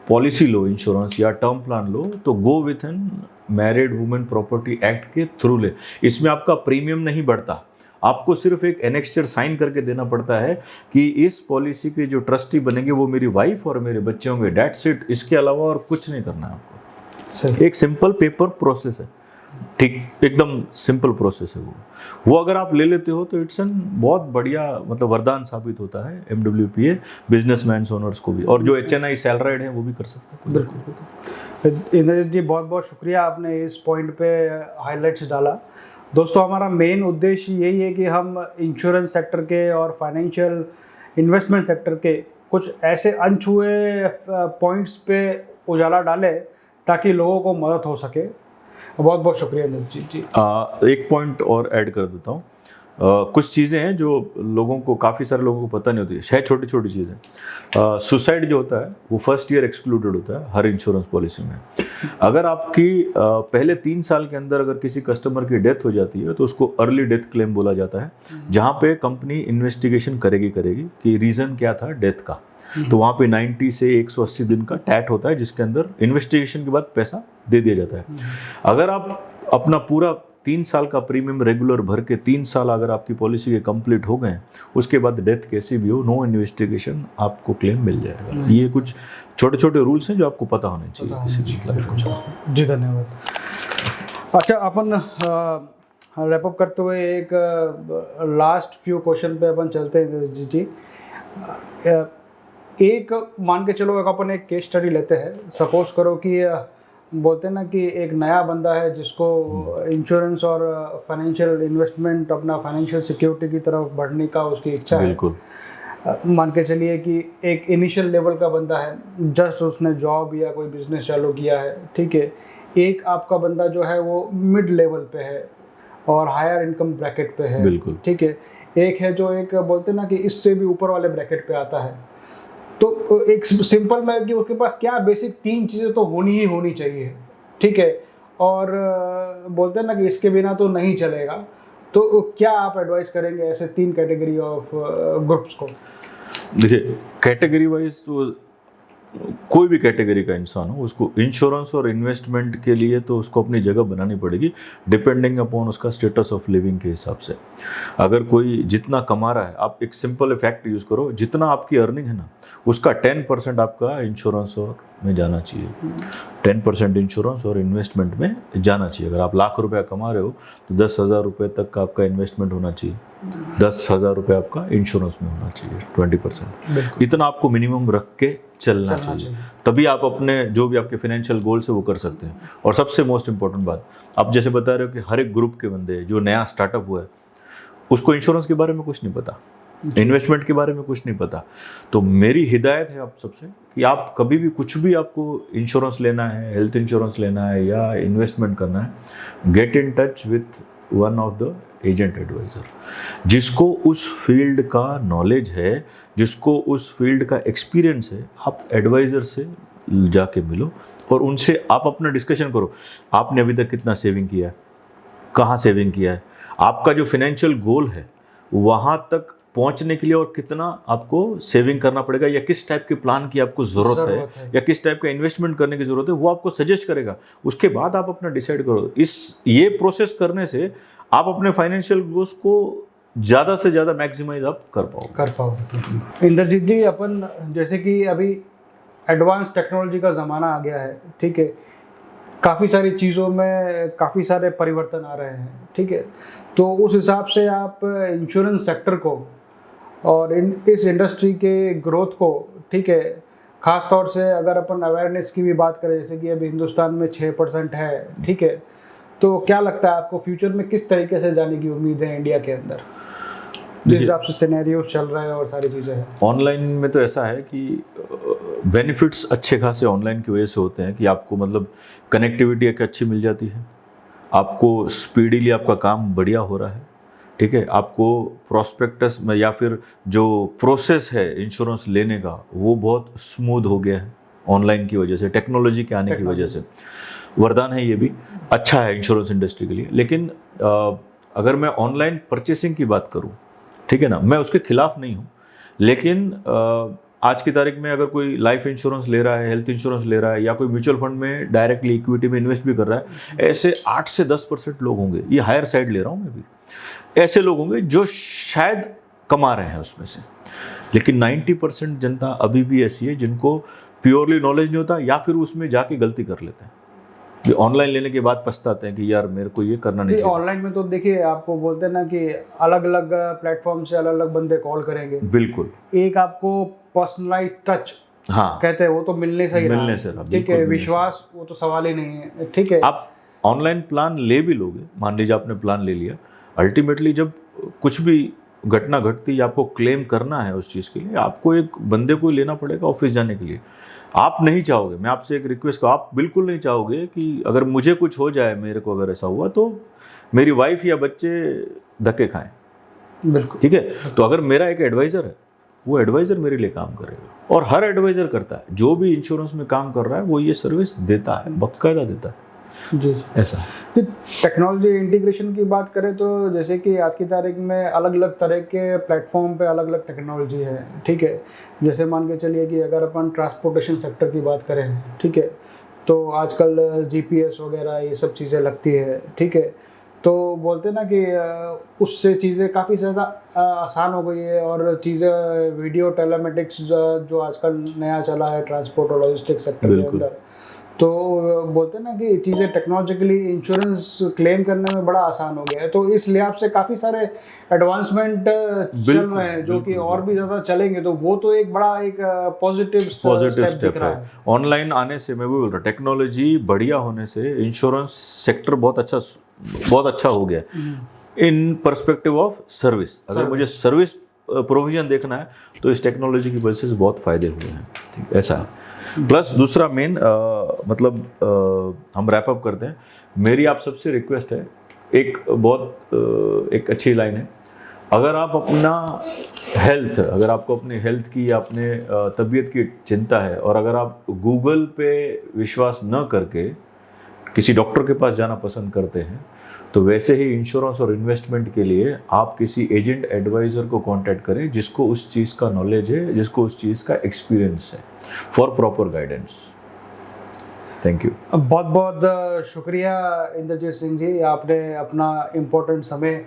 पॉलिसी लो, इंश्योरेंस या टर्म प्लान लो, तो go with an married women property act के थ्रू ले। इसमें आपका प्रीमियम नहीं बढ़ता, आपको सिर्फ एक एनेक्स्चर साइन करके देना पड़ता है कि इस पॉलिसी के जो ट्रस्टी बनेंगे वो मेरी वाइफ और मेरे बच्चे होंगे, डेट्स इट। इसके अलावा और कुछ नहीं करना है आपको। एक सिंपल पेपर प्रोसेस है, ठीक, एकदम सिंपल प्रोसेस है वो अगर आप ले लेते हो तो इट्स एन बहुत बढ़िया, मतलब वरदान साबित होता है MWPA बिजनेसमैन ओनर्स को भी, और जो HNI सैलराइड है वो भी कर सकते हैं। बिल्कुल इंद्रजीत जी, बहुत बहुत शुक्रिया, आपने इस पॉइंट पे हाइलाइट्स डाला। दोस्तों, हमारा मेन उद्देश्य यही है कि हम इंश्योरेंस सेक्टर के और फाइनेंशियल इन्वेस्टमेंट सेक्टर के कुछ ऐसे अनछुए पॉइंट्स पे उजाला डालें ताकि लोगों को मदद हो सके। बहुत बहुत शुक्रिया इंद्रजीत जी। एक पॉइंट और ऐड कर देता हूँ कुछ चीज़ें हैं जो लोगों को, काफ़ी सारे लोगों को पता नहीं होती है, शायद छोटी छोटी चीज़ें। सुसाइड जो होता है वो फर्स्ट ईयर एक्सक्लूडेड होता है हर इंश्योरेंस पॉलिसी में। अगर आपकी पहले 3 साल के अंदर अगर किसी कस्टमर की डेथ हो जाती है तो उसको अर्ली डेथ क्लेम बोला जाता है, जहाँ पे कंपनी इन्वेस्टिगेशन करेगी कि रीज़न क्या था डेथ का। तो वहाँ पे 90 से 180 दिन का टैट होता है, जिसके अंदर इन्वेस्टिगेशन के बाद पैसा दे दिया जाता है। अगर आप अपना पूरा 3 साल का प्रीमियम रेगुलर भर के 3 साल अगर आपकी पॉलिसी के कंप्लीट हो गए, उसके बाद डेथ कैसी भी हो, नो इन्वेस्टिगेशन, आपको क्लेम मिल जाएगा। ये कुछ छोटे छोटे रूल्स हैं जो आपको पता होने चाहिए किसी भी लाइफ को। जी धन्यवाद। अच्छा, अपन रैपअप करते हुए एक लास्ट फ्यू क्वेश्चन पे अपन चलते हैं जी। एक मान के चलो, एक अपन एक केस स्टडी लेते हैं। सपोज करो कि बोलते हैं ना कि एक नया बंदा है जिसको इंश्योरेंस और फाइनेंशियल इन्वेस्टमेंट, अपना फाइनेंशियल सिक्योरिटी की तरफ बढ़ने का उसकी इच्छा है। बिल्कुल। मान के चलिए कि एक इनिशियल लेवल का बंदा है, जस्ट उसने जॉब या कोई बिजनेस चालू किया है, ठीक है। एक आपका बंदा जो है वो मिड लेवल पे है और हायर इनकम ब्रैकेट पे है, बिल्कुल, ठीक है। एक है जो एक बोलते हैं ना कि इससे भी ऊपर वाले ब्रैकेट पे आता है। तो एक सिंपल में कि उसके पास क्या बेसिक 3 चीज़ें तो होनी चाहिए, ठीक है। और बोलते हैं ना कि इसके बिना तो नहीं चलेगा। तो क्या आप एडवाइस करेंगे ऐसे 3 कैटेगरी ऑफ ग्रुप्स को? देखिए, कैटेगरी वाइज तो कोई भी कैटेगरी का इंसान हो, उसको इंश्योरेंस और इन्वेस्टमेंट के लिए तो उसको अपनी जगह बनानी पड़ेगी, डिपेंडिंग अपॉन उसका स्टेटस ऑफ लिविंग के हिसाब से। अगर कोई जितना कमा रहा है, आप एक सिंपल फैक्ट यूज़ करो, जितना आपकी अर्निंग है ना, उसका 10% आपका इंश्योरेंस और में जाना चाहिए। 10% इंश्योरेंस और इन्वेस्टमेंट में जाना चाहिए। अगर आप लाख रुपया कमा रहे हो तो 10,000 रुपये तक का आपका इन्वेस्टमेंट होना चाहिए, 10,000 रुपये आपका इंश्योरेंस में होना चाहिए, 20%। इतना आपको मिनिमम रख के चलना चाहिए। तभी आप अपने जो भी आपके फाइनेंशियल गोल्स है वो कर सकते हैं। और सबसे मोस्ट इंपॉर्टेंट बात, आप जैसे बता रहे हो कि हर एक ग्रुप के बंदे जो नया स्टार्टअप हुआ है उसको इंश्योरेंस के बारे में कुछ नहीं पता, इन्वेस्टमेंट के बारे में कुछ नहीं पता। तो मेरी हिदायत है आप सबसे कि आप कभी भी कुछ भी आपको इंश्योरेंस लेना है, हेल्थ इंश्योरेंस लेना है या इन्वेस्टमेंट करना है, get in touch with one of the agent advisor, जिसको उस फील्ड का नॉलेज है, जिसको उस फील्ड का एक्सपीरियंस है। आप एडवाइज़र से जाके मिलो और उनसे आप अपना डिस्कशन करो। आपने अभी तक कितना सेविंग किया है, कहाँ सेविंग किया है, आपका जो फाइनेंशियल गोल है वहाँ तक पहुंचने के लिए और कितना आपको सेविंग करना पड़ेगा, या किस टाइप के प्लान की आपको ज़रूरत है या किस टाइप का इन्वेस्टमेंट करने की ज़रूरत है, वो आपको सजेस्ट करेगा। उसके बाद आप अपना डिसाइड करो। ये प्रोसेस करने से आप अपने फाइनेंशियल गोल्स को ज़्यादा से ज़्यादा मैक्सिमाइज आप कर पाओगे। इंद्रजीत जी, अपन जैसे कि अभी एडवांस टेक्नोलॉजी का ज़माना आ गया है, ठीक है। काफ़ी सारी चीज़ों में काफ़ी सारे परिवर्तन आ रहे हैं, ठीक है। तो उस हिसाब से आप इंश्योरेंस सेक्टर को और इस इंडस्ट्री के ग्रोथ को, ठीक है, ख़ास तौर से अगर अपन अवेयरनेस की भी बात करें, जैसे कि अभी हिंदुस्तान में 6% है, ठीक है। तो क्या लगता है आपको फ्यूचर में किस तरीके से जाने की उम्मीद है इंडिया के अंदर, जिस हिसाब से सिनेरियो चल रहा है और सारी चीज़ें हैं? ऑनलाइन में तो ऐसा है कि बेनिफिट्स अच्छे खासे ऑनलाइन की वजह से होते हैं कि आपको मतलब कनेक्टिविटी एक अच्छी मिल जाती है, आपको स्पीडीली आपका काम बढ़िया हो रहा है, ठीक है। आपको प्रोस्पेक्टस में या फिर जो प्रोसेस है इंश्योरेंस लेने का वो बहुत स्मूथ हो गया है ऑनलाइन की वजह से, टेक्नोलॉजी के आने की वजह से। वरदान है, ये भी अच्छा है इंश्योरेंस इंडस्ट्री के लिए। लेकिन अगर मैं ऑनलाइन परचेसिंग की बात करूं, ठीक है ना, मैं उसके खिलाफ नहीं हूं, लेकिन आज की तारीख में अगर कोई लाइफ इंश्योरेंस ले रहा है, हेल्थ इंश्योरेंस ले रहा है या कोई म्यूचुअल फंड में डायरेक्टली इक्विटी में इन्वेस्ट भी कर रहा है, ऐसे 8 से 10% लोग होंगे, ये हायर साइड ले रहा हूँ मैं भी, ऐसे लोग होंगे जो शायद कमा रहे हैं उसमें से। लेकिन 90% जनता अभी भी ऐसी है जिनको प्योरली नॉलेज नहीं होता या फिर उसमें जाके गलती कर लेते हैं, ये ऑनलाइन लेने के बाद पछताते हैं कि यार मेरे को ये करना नहीं चाहिए। ऑनलाइन में तो देखिए, आपको बोलते हैं ना कि अलग अलग प्लेटफॉर्म से अलग अलग बंदे कॉल करेंगे। बिल्कुल। एक आपको पर्सनलाइज टच, हाँ, कहते हैं, वो तो मिलने से ही मिलने से, ठीक है। विश्वास वो तो सवाल ही नहीं है, ठीक है। आप ऑनलाइन प्लान ले भी लोगे, मान लीजिए आपने प्लान ले लिया, अल्टीमेटली जब कुछ भी घटना घटती है आपको क्लेम करना है उस चीज़ के लिए, आपको एक बंदे को लेना पड़ेगा ऑफिस जाने के लिए। आप नहीं चाहोगे, मैं आपसे एक रिक्वेस्ट करूँ, आप बिल्कुल नहीं चाहोगे कि अगर मुझे कुछ हो जाए, मेरे को अगर ऐसा हुआ तो मेरी वाइफ या बच्चे धक्के खाएं, बिल्कुल। ठीक है, तो अगर मेरा एक एडवाइज़र है, वो एडवाइज़र मेरे लिए काम करेगा, और हर एडवाइज़र करता है, जो भी इंश्योरेंस में काम कर रहा है वो ये सर्विस देता है, बाकायदा देता है। जी जी। ऐसा है। टेक्नोलॉजी इंटीग्रेशन की बात करें तो जैसे कि आज की तारीख में अलग अलग तरह के प्लेटफॉर्म पे अलग अलग टेक्नोलॉजी है, ठीक है। जैसे मान के चलिए कि अगर अपन ट्रांसपोर्टेशन सेक्टर की बात करें, ठीक है, तो आजकल जीपीएस वगैरह ये सब चीज़ें लगती है, ठीक है। तो बोलते हैं ना कि उससे चीज़ें काफ़ी ज़्यादा आसान हो गई है, और चीज़ें वीडियो टेलीमेटिक्स जो आजकल नया चला है ट्रांसपोर्ट और लॉजिस्टिक्स सेक्टर के बिल्कुल। अंदर, तो बोलते हैं ना कि चीज़ें टेक्नोलॉजिकली इंश्योरेंस क्लेम करने में बड़ा आसान हो गया है। तो इस लिहाज से काफ़ी सारे एडवांसमेंट चल रहे हैं, जो कि और भी ज़्यादा चलेंगे, तो वो तो एक बड़ा एक पॉजिटिव स्टेप स्टेप दिख रहा है। है। ऑनलाइन आने से मैं भी बोल रहा हूँ, टेक्नोलॉजी बढ़िया होने से इंश्योरेंस सेक्टर बहुत अच्छा हो गया इन पर्सपेक्टिव ऑफ सर्विस। अगर मुझे सर्विस प्रोविजन देखना है तो इस टेक्नोलॉजी की वजह से बहुत फायदे हुए हैं, ठीक, ऐसा है। प्लस दूसरा मेन हम रैप अप करते हैं। मेरी आप सबसे रिक्वेस्ट है, एक अच्छी लाइन है, अगर आप अगर आपको अपनी हेल्थ की या अपने तबीयत की चिंता है, और अगर आप गूगल पे विश्वास न करके किसी डॉक्टर के पास जाना पसंद करते हैं, तो वैसे ही इंश्योरेंस और इन्वेस्टमेंट के लिए आप किसी एजेंट एडवाइज़र को कांटेक्ट करें जिसको उस चीज़ का नॉलेज है, जिसको उस चीज़ का एक्सपीरियंस है, for proper guidance. Thank you. बहुत बहुत शुक्रिया इंद्रजीत सिंह जी, आपने अपना इम्पोर्टेंट समय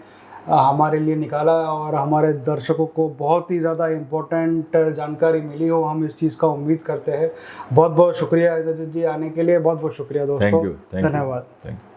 हमारे लिए निकाला, और हमारे दर्शकों को बहुत ही ज़्यादा इम्पोर्टेंट जानकारी मिली हो, हम इस चीज़ का उम्मीद करते हैं। बहुत बहुत शुक्रिया इंद्रजीत जी आने के लिए, बहुत बहुत शुक्रिया दोस्तों। Thank you. धन्यवाद। Thank you.